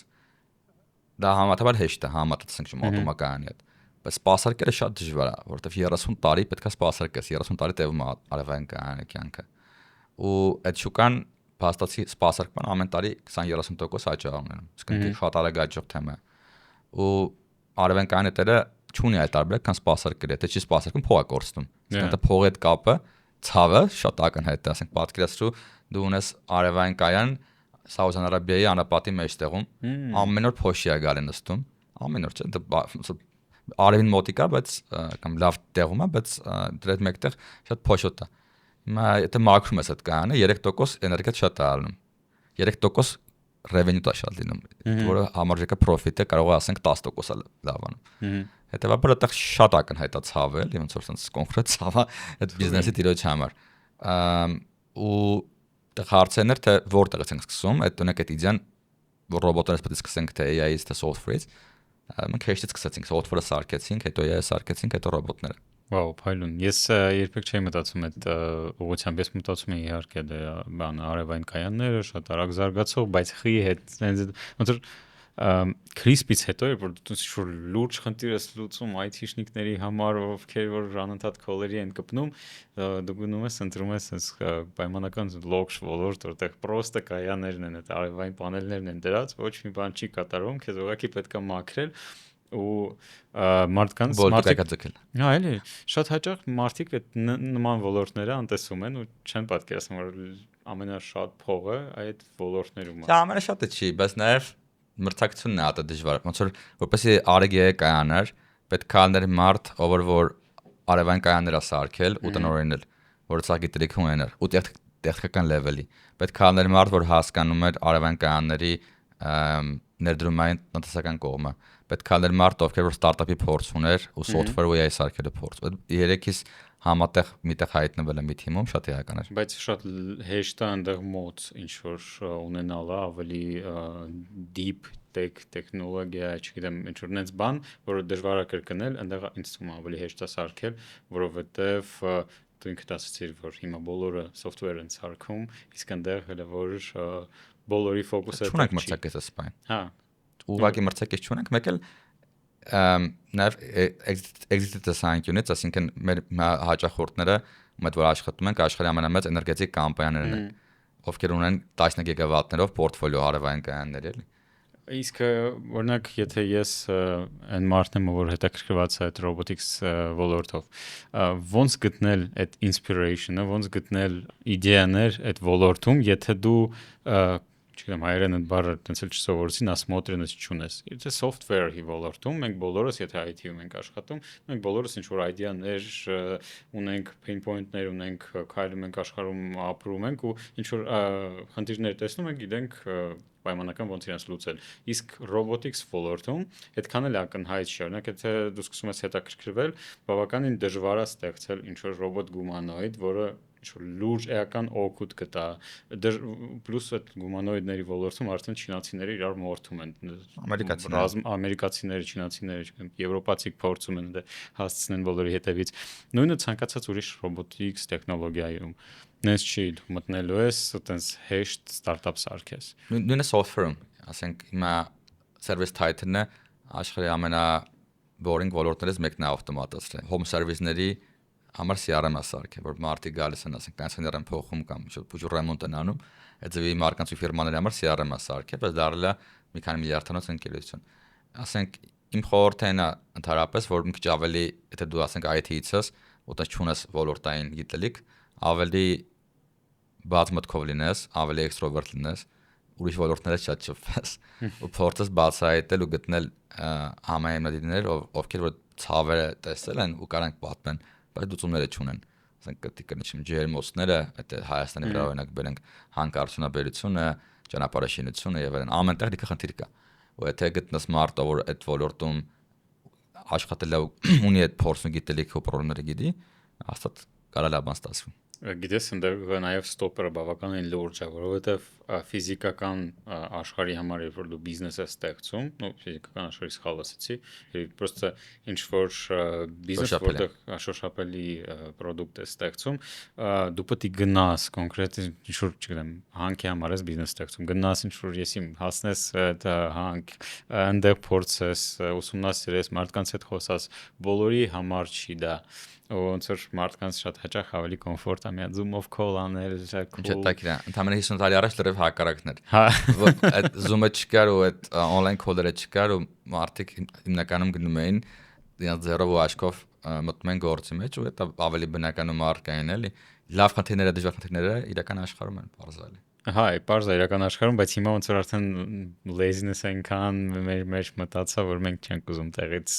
դա համեմատաբար հեշտ է համեմատենք մոտոմակայանի հետ։ Բայց սպասարկելը շատ դժվար է, որովհետև 30 տարի պետք է սպասարկես, 30 տարի տևում է արևային կայանի կյանքը։ Ու այդ շուկան փաստացի սպասարկման ամեն տարի 20-30% աճ ունենում։ Իսկ ինքը շատ արագ աճող թեմա է։ Ու արևային կայանի տերը չունի այլ տարբերակ, քան սպասարկել։ Եթե չի սպասարկում, փող է կորցնում։ Իսկ դա փողի հետ կապը, ցավը շատ ակնհայտ է, ասենք պատկերացրու դու ունես արևային կայան Սաուդյան Արաբիայի անապատի մեջտեղում, ամեն օր փոշի է գալի նստում, ամեն օր չէ, արևին մոտիկա, բայց կամ լավ տեղում է, բայց դրա հետ մեկտեղ շատ փոշոտ է։ Հիմա եթե մաքրում ես այդ կայանը 3% էներգիա շատ է ալնում։ 3% revenue-ը շատ լինում, որը համարժեքա profit է, կարող է ասենք 10% լավանում։ Հետևաբար այդտեղ շատ ակնհայտ է ցավել, ոնց որ sense կոնկրետ ցավը այդ բիզնեսի տիրոջ համար։ Ու դե հարցն էր թե որտեղ ենք սկսում, այդ ունեք այդ իդեան, որ ռոբոտներից պետք է սկսենք թե AI-ից թե software-ից։ Մենք հեշտից սկսեցինք, software-ը սարքեցինք, հետո AI-ը սարքեցինք, հետո ռոբոտները։ Վաու, փայլուն։ Ես երբեք չէի մտածում այդ ուղղությամբ, ես մտածում եմ իհարկե դա բան արևային կայանները շատ արագ զարգացող, բայց խի հետ ոնց որ Crispy-ից հետո որ դու ինչ-որ լուրջ խնդիր ես լուծում IT-շնիկների համար, ովքեր որ անընդհատ քոլերի են կպնում, դու գնում ես ընտրում ես այս պայմանական լոքշ ոլորտ, որտեղ պրոստը կայաններն են, այդ արևային պանելներն են դրած, ոչ մի բան չի կատարվում, քեզ ուղղակի պետք է մաքրել ու մարդկանց հա էլի շատ հաճախ մարդիկ այդ նման ոլորտները անտեսում են ու չեն պատկերացնում որ ամենաշատ փողը այդ ոլորտներում է։ Դա ամենաշատը չի, բայց նաև մրցակցությունն է ատը դժվար։ Ոնց որ որպեսզի RGA կայաններ, պետք է ալներ մարդ, ով որ արևային կայաններ է սարքել ու տնօրինել, որ սա գիտելիք ունենար ու տեխնիկական լեվելի։ Պետք է ալներ մարդ, որ հասկանում էր արևային կայանների ներդրումային տնտեսական կողմը։ Պետք է ալներ մարդ, ովքեր որ ստարտափի փորձ ուներ ու software ու AI սարքելու փորձ։ Այդ երեքից համատեղ միտեղ հայտնվել է մի թիմում, շատ էական էր։ Բայց շատ հեշտ է այնտեղ մոտ ինչ որ ունենալը ավելի deep տեխնոլոգիա, չգիտեմ, ինչ որ նենց բան, որը դժվար է կրկնել, այնտեղ ինձ թվում է ավելի հեշտ է սարքել, որովհետև դու ինքդ ասացիր, որ հիմա բոլորը software են սարքում, իսկ այնտեղ հələ որ բոլորի ֆոկուսը Չունենք մրցակիցը սպայն։ Հա, Ուղղակի մրցակից չունենք, մեկ էլ նաև exit դեսանկյունից, ասինքն մեր հաճախորդները, ում որ աշխատում ենք, աշխարհի ամենամեծ էներգետիկ կամպանիաներն են, ովքեր ունեն 10 գիգավատներով պորտֆոլիո հարևան կայաններ, էլի։ Իսկ օրինակ, եթե ես այն մարդն եմ, որ հետաքրքրված է այդ robotics ոլորտով, ոնց գտնել այդ inspiration-ը, ոնց գտնել իդեաներ այդ ոլորտում, եթե դու չգիտեմ, հայերեն այդ բառը տենց էլ չսովորեցին, ասմոտրենս չունես։ Եթե software-ի ոլորտում մենք բոլորս, եթե IT-ում ենք աշխատում, մենք բոլորս ինչ որ idea-ներ ունենք, pain point-ներ ունենք, քայլում ենք աշխարհում, ապրում ենք ու ինչ որ խնդիրներ տեսնում ենք, գիտենք պայմանական ոնց իրենց լուծել։ Իսկ robotics ոլորտում այդքան էլ ակնհայտ չէ։ Օրինակ, եթե դու սկսում ես հետաքրքրվել, բավականին դժվար է ստեղծել ինչ որ ռոբոտ գումանոիդ, որը ինչ-որ լուրջ էական օգուտ կտա, պլյուս այդ գումանոիդների ոլորտում արդեն չինացիները իրար մորթում են, ամերիկացիները, չինացիները, եվրոպացիք փորձում են հասցնեն բոլորի հետևից։ Նույնը ցանկացած ուրիշ ռոբոտիկս տեխնոլոգիայում։ Նես չի մտնելու ես, այտենց հեշտ ստարտափ սարքես։ Նույնը software-ում, ասենք հիմա service title-ը աշխարհի ամենա boring ոլորտներից մեկն է ավտոմատացրել։ Home service-ների համար CRM-ը սարքել, որ մարդիկ գալիս են, ասենք, պենսիոներն փոխում կամ ինչ-որ ռեմոնտ են անում, այդ ձևի մարկանցու ֆիրմաների համար CRM-ը սարքել, բայց դարել է մի քանի միլիարդանոց ընկերություն։ Ասենք, իմ խորհուրդը այն է ընդհանրապես, որ մի քիչ ավելի, եթե դու ասենք IT-ից ես, որտեղ չունես ոլորտային գիտելիք, ավելի բաց մտքով լինես, ավելի էքստրովերտ լինես, ուրիշ ոլորտներից շատ չփես, ու փորձես բացահայտել ու գտնել համահիմնադիրներ, ովքեր որ ցավերը տեսել են ու կարան պատմեն, բայց դուցումները չունեն։ Ասենք կտիկնիչում ջերմոցները, այդ Հայաստանի վրա օրինակ բերենք հանքարդյունաբերությունը, ճանապարհաշինությունը եւ այլն, ամենտեղ դիքը խնդիր կա։ Ու եթե գտնես մարդ, որ այդ ոլորտում աշխատել է ու ունի այդ փորձը գիտելիքը ու պրոբլեմները գիտի, հաստատ կարա լավ բան ստացվի։ Գիտես, այնտեղ նաև ստոպերը բավականին լուրջ է, որովհետև ֆիզիկական աշխարհի համար, երբ որ դու բիզնես ես ստեղծում, ֆիզիկական աշխարհի սխալ ասացի, պրոստը ինչ որ բիզնես, որտեղ շոշափելի product ես ստեղծում, դու պետք է գնաս կոնկրետ ինչ որ, չգիտեմ, հանքի համար ես բիզնես ստեղծում, գնաս ինչ որ եսի հասնես այդ հանք, այնտեղ փորձես, ուսումնասիրես, մարդկանց հետ խոսաս, բոլորի համար չի դա։ Ոնց որ մարդկանց շատ հաճախ ավելի կոմֆորտ է մի Zoom-ով call անել, Ինչ է տակիրա, ընդհանրապես 50 տարի առաջ լրիվ հակառակն էր։ Հա, Այդ Zoom-ը չկար ու այդ on-line call-երը չկար ու մարդիկ հիմնականում գնում էին իրենց ձեռով ու աչքով մտնում են գործի մեջ ու դա ավելի բնական ու մարդկային էլի։ Լավ խնդիրները, դժվար խնդիրները իրական աշխարհում են բարձրալի։ Հա, պարզ է իրական աշխարհում, բայց հիմա ոնց որ արդեն laziness այնքան մեր մեջ մտածա, որ մենք չենք ուզում տեղից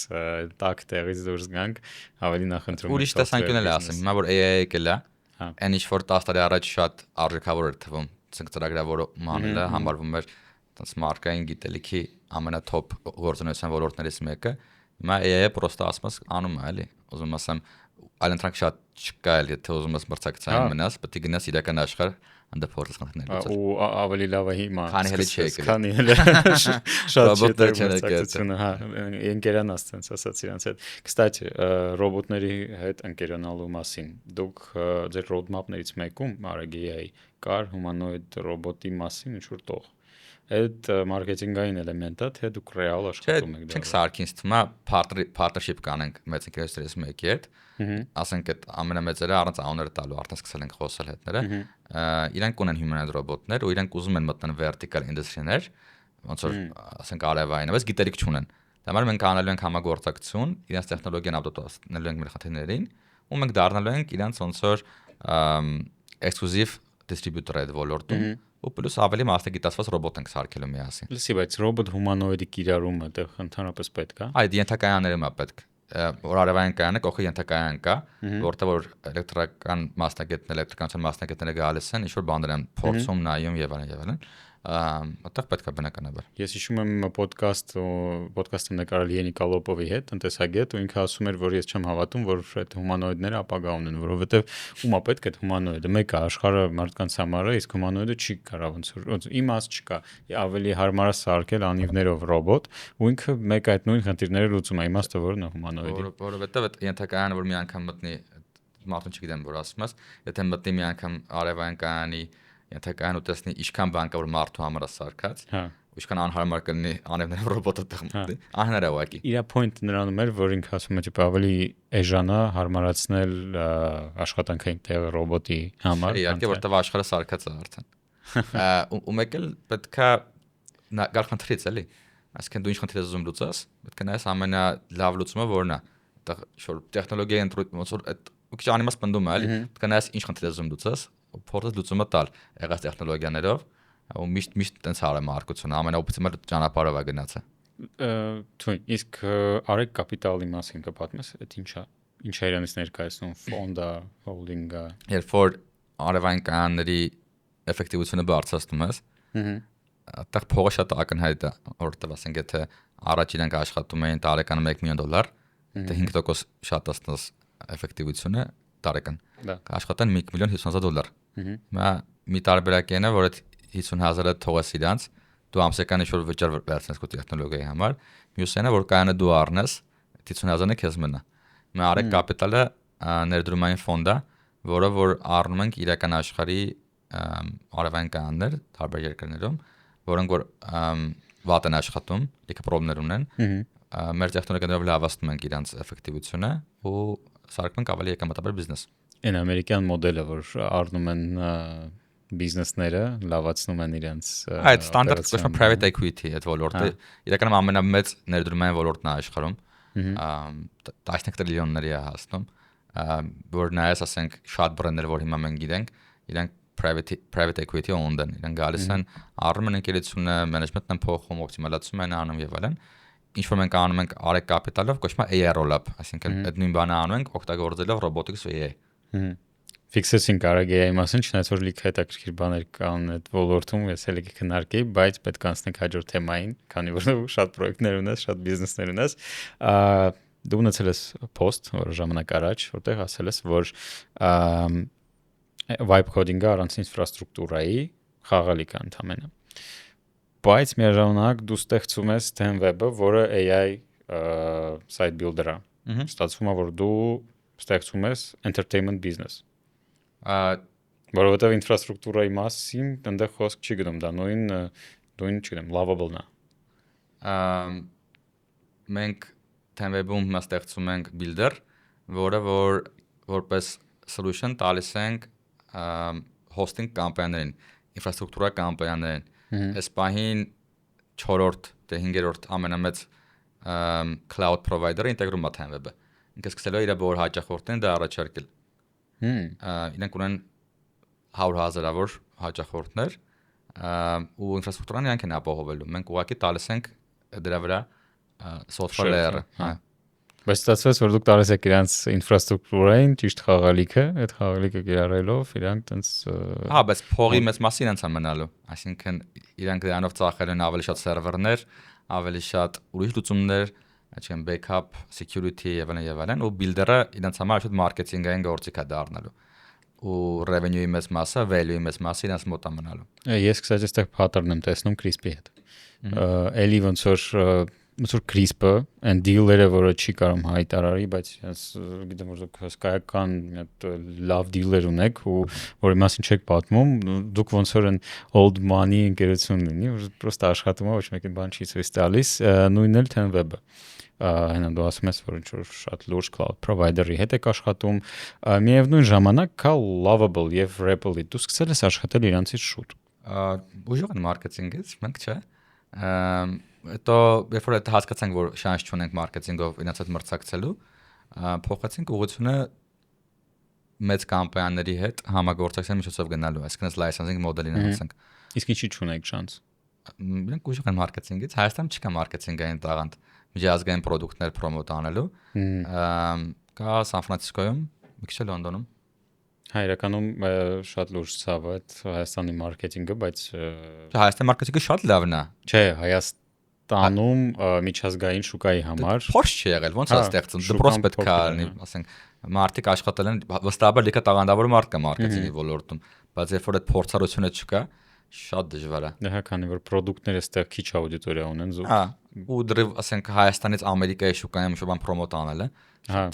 տակ տեղից դուրս գանք, ավելի նախընտրում ենք։ Ուրիշ տեսանկյուն էլ ասեմ, հիմա որ AI եկել է, այն ինչ որ 10 տարի առաջ շատ արժեքավոր էր թվում, ցնկ ծրագրավորմանելը համարվում էր այդպես մարկային գիտելիքի ամենաթոփ գործունեության ոլորտներից մեկը, հիմա AI-ը պրոստը ասած անում է, էլի, ուզում ասեմ, այլընտրանք շատ չկա էլ, եթե ուզում ես մրցակցային մնաս, պետք է գնաս իրական աշխարհ անդը փորձես խնդիրներ լուծել։ Ու ավելի լավ է հիմա։ Քանի հելի չի եկել։ Քանի հելի շատ մրցակցությունը, հա, ընկերանաս sense ասած իրանց հետ։ Կստати, ռոբոտների հետ ընկերանալու մասին դուք ձեր roadmap-ներից մեկում RGI կար հումանոիդ ռոբոտի մասին ինչ որ տող։ Այդ մարքեթինգային էլեմենտը, թե դուք ռեալ աշխատում եք դա։ Չենք սարքին ստումա partnership կանենք մեծ ընկերությունից մեկի հետ։ Ասենք այդ ամենամեծերը առանց անունները տալու արդեն սկսել ենք խոսել հետները։ Իրանք ունեն humanoid ռոբոտներ ու իրանք ուզում են մտնել vertical industry-ներ, ոնց որ ասենք արևային, բայց գիտելիք չունեն։ Դա համար մենք անելու ենք համագործակցություն, իրանք տեխնոլոգիան ապտոտանելու ենք մեր խնդիրներին, ու մենք դառնալու ենք իրանք ոնց որ exclusive distributor այդ ոլորտում ու պլյուս ավելի մասնագիտացված ռոբոտ ենք սարքելու միասին։ Լսի, բայց ռոբոտ հումանոիդի կիրառումը դա ընդհանրապես պետք է։ Այդ ենթակայաններում է պետք։ Որ արևային կայանը կողքի ենթակայան կա, որտեղ որ էլեկտրական մասնագետներ, էլեկտրականության մասնագետները գալիս են, ինչ որ բաներ են փորձում, նայում եւ այլն եւ այլն։ Այդտեղ պետք է բնականաբար։ Ես հիշում եմ ոդկասթը նկարել Յենի Կալոպովի հետ, տնտեսագետ, ու ինքը ասում էր, որ ես չեմ հավատում, որ այդ հումանոիդները ապագա ունեն, որովհետեւ ումա պետք է այդ հումանոիդը, մեկը աշխարհը մարդկանց համար է, իսկ հումանոիդը չի կարող ոնց իմաց չկա։ Ավելի հարմար է սարքել անիվներով ռոբոտ, ու ինքը մեկ այդ նույն խնդիրները լուծում է, իմաստը որն է հումանոիդի։ Որովհետեւ այդ ենթակայանը որ մի անգամ մտնի մարդուն չգիտեմ որ ասում ես, եթե մտնի մի անգամ արևային կայանի, եթե կայան ու տեսնի ինչքան բան կա որ մարդու համար է սարքած, ինչքան անհարմար կլինի անևներով ռոբոտը տղմի, անհնարավոր է։ Իր point-ը նրանում էր, որ ինքը ասում է, թե ավելի էժանա հարմարացնել աշխատանքային տեղը ռոբոտի համար։ Իհարկե, որտեղ աշխարհը սարքած է արդեն։ Ու մեկ էլ պետքա գալ խնդրից էլի։ Այսինքն դու ինչ խնդիր ես ուզում լուծես, պետք է նայես ամենալավ լուծումը որն է։ Այդտեղ շուտ տեխնոլոգիայի ոնց որ այդ ու քիչ անիմաց պնդում է, էլի։ Պետք է նայես ինչ խնդիր ես ուզում լուծես, ու փորձես լուծումը տալ եղած տեխնոլոգիաներով, ու միշտ տենց արեմ արկությունը, ամենաօպտիմալ ճանապարհով է գնացը։ Իսկ Արեգ կապիտալի մասին կպատմես, այդ ինչ է իրանից ներկայացնում ֆոնդա, հոլդինգա։ Երբ որ արևային կայանների էֆեկտիվությունը բարձրացնում ես, այդտեղ փողը շատ ակնհայտ է, որովհետև ասենք եթե առաջ իրենք աշխատում էին տարեկան $1 միլիոն, դե 5% շատ ասնես էֆեկտիվությունը տարեկան։ Աշխատեն $1,050,000։ Մի տարբերակն է, որ այդ 50,000-ը թողես իրանց, դու ամսական ինչ-որ վճար վերցնես քո տեխնոլոգիայի համար, մյուսն է որ կայանը դու առնես, 50,000-ը քեզ մնա։ Մենք Արեգ կապիտալը ներդրումային ֆոնդ է, որը որ առնում ենք իրական աշխարհի արևային կայաններ տարբեր երկրներում, որոնք որ վատ են աշխատում, լիքը խնդիրներ ունեն, մեր տեխնոլոգիաներով լավացնում ենք իրանց էֆեկտիվությունը ու սարքում ենք ավելի եկամտաբեր բիզնես։ Այն ամերիկյան մոդելը, որ առնում են բիզնեսները, լավացնում են իրենց այդ ստանդարտ կոչվում private equity այդ ոլորտը, իրականում ամենամեծ ներդրումային ոլորտն է աշխարհում, 15 տրիլիոնների է հասնում, որ նայես ասենք շատ բրենդներ, որ հիմա մենք գիտենք, իրենք private equity owned են, իրենք գալիս են, առնում են ընկերությունը, management-ն են փոխում, օպտիմալացում են անում եւ այլն։ Ինչ որ մենք անում ենք Արեգ կապիտալով, կոչվում է AI roll-up, այսինքն այդ նույն բանը անում ենք օգտագործելով robotics ու AI։ Ֆիքսեցինք Արեգ AI մասին, չնայած որ լիքը հետաքրքիր բաներ կան այդ ոլորտում, ես հենց քննարկեի, բայց պետք է անցնենք հաջորդ թեմային, քանի որ շատ պրոյեկտներ ունես, շատ բիզնեսներ ունես։ Դու ունեցել ես post, որ ժամանակ առաջ, որտեղ ասել ես, որ vibe coding-ը առանց ինֆրաստրուկտուրայի խաղալիք է ընդամենը։ Բայց միաժամանակ դու ստեղծում ես TenWeb-ը, որը AI site builder է։ Ստացվում է, որ դու ստեղծում ես entertainment business։ Որովհետև ինֆրաստրուկտուրայի մասին այնտեղ խոսք չի գնում, դա նույն չգիտեմ, lovable-ն է։ Մենք TenWeb-ում ստեղծում ենք builder, որը որպես solution տալիս ենք hosting կամպանիաներին, ինֆրաստրուկտուրա կամպանիաներին։ Այս պահին 4-րդ, դե 5-րդ ամենամեծ cloud provider-ը ինտեգրում է TenWeb-ը։ Ինքը սկսել է իր բոլոր հաճախորդներին դա առաջարկել։ Իրենք ունեն 100,000-ավոր հաճախորդներ ու ինֆրաստրուկտուրան իրենք են ապահովելու։ Մենք ուղղակի տալիս ենք դրա վրա software layer-ը։ Բայց ստացվեց, որ դուք տալիս եք իրանց ինֆրաստրուկտուրային ճիշտ խաղալիքը, այդ խաղալիքը կիրառելով իրանք տենց բայց փողի մեծ մասը իրանց է մնալու, այսինքն իրանք դրանով ծախել են ավելի շատ սերվերներ, ավելի շատ ուրիշ լուծումներ, այսինքն backup, security եւ այլն, ու builder-ը իրանց համար շատ մարքեթինգային գործիք է դառնալու։ Ու revenue-ի մեծ մասը, value-ի մեծ մասը իրանց մոտ է մնալու։ Ես կսած այստեղ pattern եմ տեսնում Crisp-ի հետ։ Էլի ոնց որ Crisp-ը and dealer-ը, որը չի կարող հայտարարի, բայց ես գիտեմ որ դուք հսկայական մի հատ լավ dealer ունեք ու որի մասին չեք պատմում, դուք ոնց որ են old money ընկերություն լինի, որ պրոստը աշխատում է, ոչ մեկին բան չի ցույց տալիս, նույնն էլ TenWeb-ը։ Հենա դու ասում ես, որ ինչ-որ շատ լուրջ cloud provider-ի հետ եք աշխատում, միևնույն ժամանակ կա lovable եւ rapidly, դու սկսել ես աշխատել իրանցից շուտ։ Ուժեղ են մարքեթինգից, մենք չէ։ Հետո երբ որ այդ հասկացանք, որ շանս չունենք մարքեթինգով իրենց հետ մրցակցելու, փոխեցինք ուղղությունը մեծ կամպանիաների հետ համագործակցության միջոցով գնալու, այսինքն licensing մոդելին անցանք։ Իսկ ինչի չունեք շանս։ Մենք ուժեղ են մարքեթինգից, Հայաստանում չկա մարքեթինգային տաղանդ միջազգային պրոդուկտներ պրոմոտ անելու։ Կա Սան Ֆրանցիսկոյում, մի քիչ Լոնդոնում։ Իրականում շատ լուրջ ցավ է Հայաստանի մարքեթինգը, բայց Հայաստանի մարքեթինգը շատ լավն է։ Չէ, Հայաստանում միջազգային շուկայի համար փորձ չի եղել, ոնց է ստեղծում, դպրոց պետք է լինի, ասենք, մարդիկ աշխատել են, վստահաբար լիքը տաղանդավոր մարդ կա մարքեթինգի ոլորտում, բայց երբ որ այդ փորձառությունը չկա, շատ դժվար է։ Դա քանի որ product-ները ստեղ քիչ աուդիտորիա ունեն զուտ։ Հա, ու դրիվ ասենք Հայաստանից Ամերիկայի շուկայում ինչ-որ բան պրոմոտ անելը,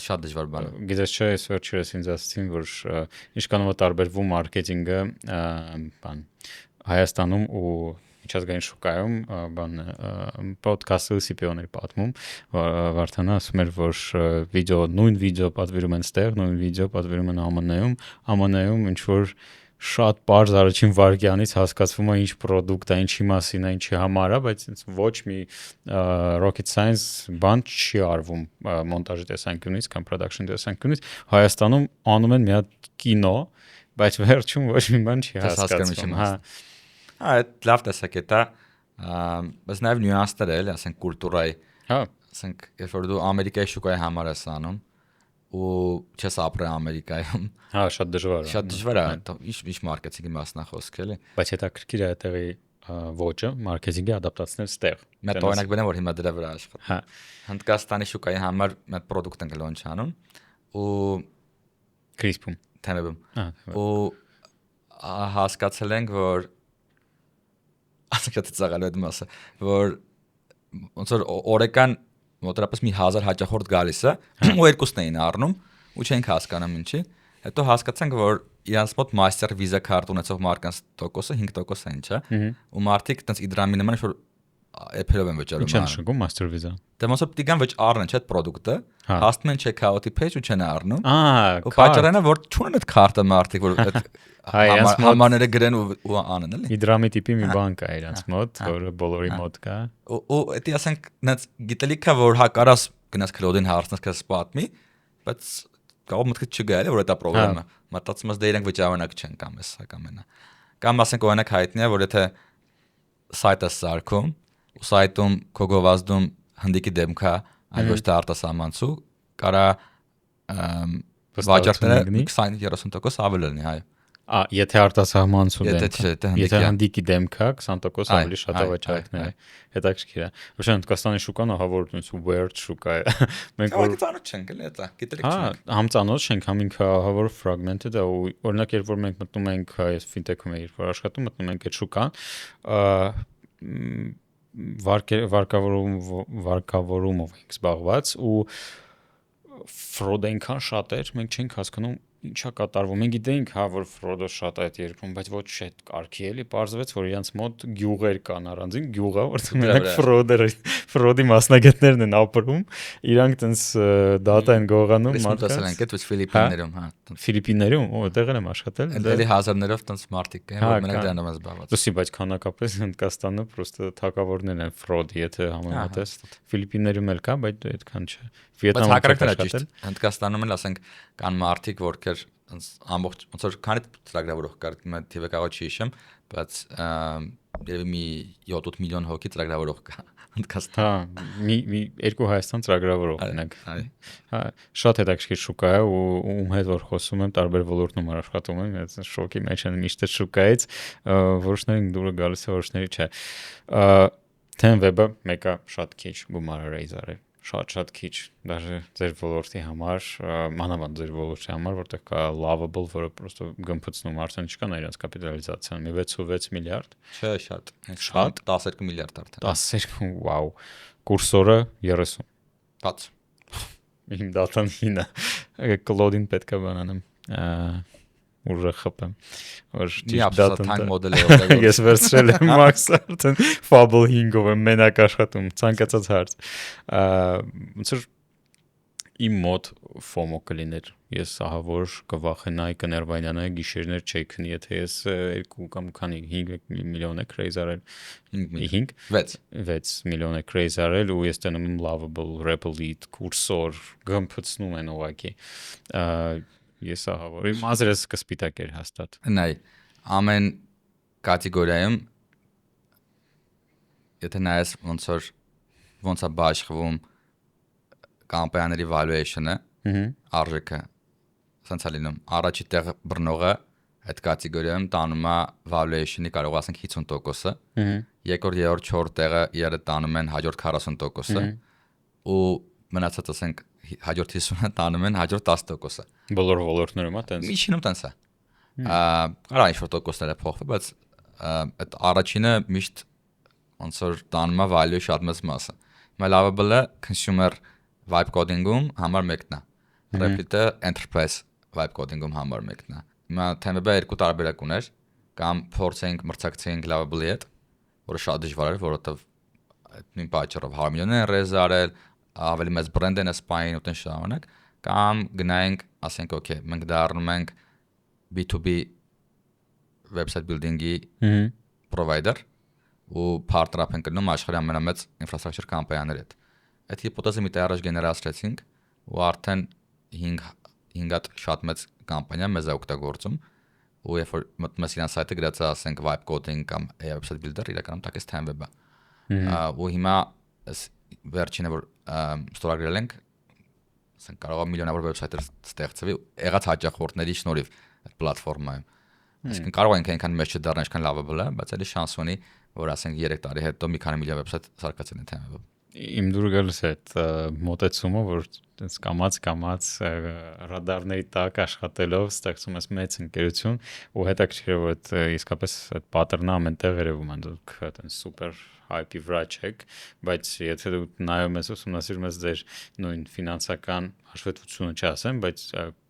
շատ դժվար բան է։ Գիտես չէ, այս վերջերս ինձ ասացին, որ ինչքանով է տարբերվում մարքեթինգը, բան Հայաստանում ու միջազգային շուկայում, բան podcast-ը CPO-ներ պատմում, Վարդանը ասում էր, որ նույն վիդեո պատվիրում են ստեղ, նույն վիդեո պատվիրում են ԱՄՆ-ում ինչ որ շատ པարզ առաջին վայրկյանից հասկացվում է ինչ product է, ինչի մասին է, ինչի համար է, բայց ոչ մի rocket science բան չի արվում մոնտաժի տեսանկյունից կամ production տեսանկյունից։ Հայաստանում անում են մի հատ կինո, բայց վերջում ոչ մի բան չի հասկացվում։ Հա, այդ լավ տեսակետ է, բայց նաև նյուանսներ էլ, ասենք կուլտուրայի, հա, ասենք երբ որ դու Ամերիկայի շուկայի համար ես անում ու չես ապրել Ամերիկայում, հա, շատ դժվար է։ Շատ դժվար է, ինչ մարքեթինգի մասն է խոսքը էլի։ Բայց հետաքրքիր է այդտեղի ոճը, մարքեթինգի ադապտացնել ստեղ։ Մեծ օրինակ բերեմ, որ հիմա դրա վրա աշխատում։ Հա, Հնդկաստանի շուկայի համար մեծ product ենք launch անում ու Crisp-ում, Theme-ում։ հա, Ու հասկացել ենք, որ ասենք դա ծաղալու այդ մասը, որ ոնց որ օրեկան մոտավորապես 1000 հաճախորդ գալիս է, ու երկուսն էին առնում, ու չենք հասկանում ինչի։ Հետո հասկացանք, որ իրանց մոտ master visa card ունեցող մարկանց տոկոսը 5% է, ինչ է։ Ու մարդիկ այտենց իդրամի նման ինչ որ app-երով են վճարում։ ինչ են շնչում master visa։ Դե ոնց որ պիտի գան վճ առնեն չէ՞ այդ product-ը, հասնում են checkout-ի page ու չեն առնում։ Ու պատճառն է, որ չունեն այդ քարտը մարդիկ, որ այդ համարները գրեն ու անեն, էլի։ Իդրամի տիպի մի բան կա իրանց մոտ, որը բոլորի մոտ կա։ Ու դա ասենք նենց գիտելիքա, որ հա կարաս գնաս Claude-ին հարցնես, քեզ պատմի, բայց կարող մտքդ չգա էլի, որ դա պրոբլեմը։ Մտածում ես դե իրենք վճարանակ չեն կամ էս հակամենա։ Կամ ասենք օրինակ հայտնի է, որ եթե սայթը սարքում ու սայթում քո գովազդում հնդիկի դեմք է, այլ ոչ թե արտասահմանցու, կարա վաճառքները 20-30% ավել լինի, հայ։ Եթե արտասահմանցու դեմք, եթե հնդիկի դեմք է, 20% ավելի շատ է վաճառքները։ Հետաքրքիր է։ Ոչ Հնդկաստանի շուկան ահավորություն ու weird շուկա է։ Մենք որ ծանոթ չենք էլի դա, գիտելիք չենք։ Համ ծանոթ չենք, համ ինքը ահավոր fragmented է ու օրինակ երբ որ մենք մտնում ենք այս fintech-ում երբ որ աշխատում մտնում ենք այդ շուկան, վարկավորումով ենք զբաղված ու fraud-ը ինքան շատ էր, մենք չենք հասկանում ինչա կատարվում։ Մենք գիտեինք, հա, որ fraud-ը շատ է այդ երկրում, բայց ոչ այդ կարգի էլի, պարզվեց, որ իրանց մոտ գյուղեր կան, առանձին գյուղա, որտեղ մենակ fraud-ի մասնագետներն են ապրում, իրանք տենց data են գողանում մարդկանց։ Այդ Ֆիլիպիններում, հա։ Ֆիլիպիններում, այդտեղ եմ աշխատել։ Էլի հազարներով տենց մարդիկ կային, որ մենակ դրանով են զբաղված։ Լսի, բայց քանակապես Հնդկաստանը պրոստը թակավորներն են fraud, եթե համեմատես։ Ֆիլիպիններում էլ կա, բայց այդքան չէ։ Վիետնամում աշխատել։ Հնդկաստանում էլ ասենք կան մարդիկ, որ ամբողջ ոնց որ քանի ծրագրավորող կար, թիվը կարող չի հիշեմ, բայց երևի մի 7-8 միլիոն հոգի ծրագրավորող կա Հնդկաստանում։ Հա, մի երկու Հայաստան ծրագրավորող ունենք։ Հա, շատ հետաքրքիր շուկա է ու ում հետ որ խոսում եմ, տարբեր ոլորտներում աշխատում եմ, այդ շոկի մեջ եմ միշտ շուկայից, որոշներին դուրը գալիս է, որոշների չէ։ Ten-web-ը մեկը շատ քիչ գումար raise արել։ Շատ քիչ, даже ձեր ոլորտի համար, մանավանդ ձեր ոլորտի համար, որտեղ կա Lovable, որը պրոստը գմփցնում արդեն չկան իրենց կապիտալիզացիան, մի 6 միլիարդ։ Չէ, շատ 12 միլիարդ արդեն։ 12, վաու։ Կուրսորը 30։ Բաց։ Իմ դատան հինա։ Claude-ին պետք է բանանեմ։ Ուժը խփեմ, որ ճիշտ դատան tank մոդել է օգտագործում։ Ես վերցրել եմ Max արդեն Fable 5-ով եմ մենակ աշխատում, ցանկացած հարց։ Ոնց որ իմ մոտ FOMO կլիներ, ես ահա որ կվախենայի, կներվայնանայի, գիշերներ չէի քնի, եթե ես 2 կամ քանի 5 միլիոն եք raise արել, 6 միլիոն եք raise արել ու ես տենում եմ Lovable, Replit, Cursor, գմփցնում են ուղակի։ Ես ահա որ իմ ազրես կսպիտակ էր հաստատ։ Նայ, ամեն կատեգորիայում եթե նայես ոնց է բաշխվում կամպանիաների valuation-ը, արժեքը, ասենց է լինում, առաջի տեղ բռնողը այդ կատեգորիայում տանում է valuation-ի կարող ասենք 50%-ը, երկրորդ, երրորդ, չորրորդ տեղը իրար տանում են հաջորդ 40%-ը ու մնացած ասենք հաջորդ 50-ը տանում են հաջորդ 10%-ը։ Բոլոր ոլորտներում է տենց։ Միջինում տենց է։ Կարա ինչ-որ տոկոսները փոխվի, բայց այդ առաջինը միշտ ոնց որ տանում է value շատ մեծ մասը։ Հիմա lovable-ը consumer vibe coding-ում համար մեկն է։ Rapid-ը enterprise vibe coding-ում համար մեկն է։ Հիմա Tenweb-ը երկու տարբերակ ուներ, կամ փորձենք մրցակցենք lovable-ի հետ, որը շատ դժվար էր, որովհետև այդ նույն պատճառով 100 միլիոն են ռեզ արել, ավելի մեծ բրենդ են սպային ու տեն շարունակ, կամ գնայինք, ասենք, օքեյ, մենք դառնում ենք B2B website building-ի provider ու partner-up ենք գնում աշխարհի ամենամեծ infrastructure կամպանիաների հետ։ Այդ հիպոթեզը մի տեղ առաջ գեներացրեցինք ու արդեն 5 հատ շատ մեծ կամպանիա մեզ է օգտագործում ու երբ որ մտնում ես իրան սայթը գրած է, ասենք vibe coding կամ AI website builder, իրականում տակես Tenweb-ը։ Ու հիմա վերջինը որ ստորագրել ենք, ասենք կարող է միլիոնավոր վեբսայթեր ստեղծվի եղած հաճախորդների շնորհիվ այդ պլատֆորմայում։ Այսինքն կարող ենք այնքան մեծ չդառնալ, ինչքան lovable-ը, բայց էլի շանս ունի, որ ասենք 3 տարի հետո մի քանի միլիոն վեբսայթ սարքացել են Tenweb-ը։ Իմ դուր գալիս է այդ մոտեցումը, որ այնց կամած ռադարների տակ աշխատելով ստեղծում ես մեծ ընկերություն ու հետաքրքիր է որ այդ իսկապես այդ pattern-ը ամենտեղ երևում է, դուք այդպես սուպեր hype-ի վրա չեք, բայց եթե դու նայում ես ուսումնասիրում ես ձեր նույն ֆինանսական հաշվետվությունը չասեմ, բայց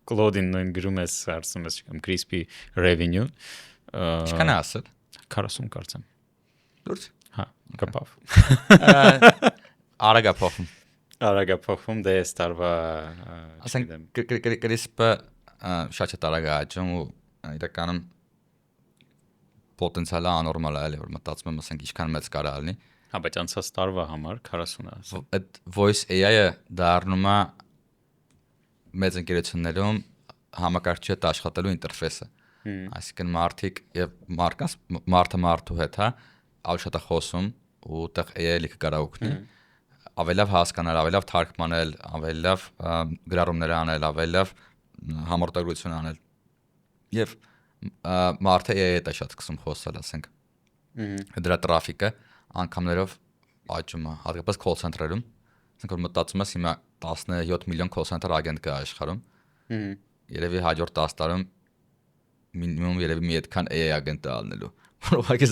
Claude-ին նույն գրում ես, հարցնում ես կամ crispy revenue, Ինչքան է ասել 40 կարծեմ։ Դուրս։ Հա, կապավ։ Արագ է փոխվում դե այս տարվա ասենք Crisp-ը շատ արագ է աճում ու իրականում պոտենցիալը անորմալ է, որ մտածում եմ, ասենք ինչքան մեծ կարա լինի։ Հա, բայց անցած տարվա համար 40 է ասել։ Այդ voice AI-ը դառնում է մեծ ընկերություններում համակարգչի հետ աշխատելու ինտերֆեյսը։ Այսինքն մարդիկ եւ մարդու հետ, հա, ավելի շատ է խոսում ու տեղ AI-ը լիքը կարա օգնի։ Ավելի լավ հասկանալ, ավելի լավ թարգմանել, ավելի լավ գրառումներ անել, ավելի լավ համարտադրություն անել։ Եվ մարդը AI-ի հետ է շատ սկսում խոսալ, ասենք։ Դրա տրաֆիկը անգամներով աճում է, հատկապես call center-երում։ Ասենք որ մտածում ես հիմա 17 միլիոն call center agent կա աշխարհում։ Երևի հաջորդ 10 տարում մինիմում երևի մի այդքան AI agent ալնելու, որ ուղղակի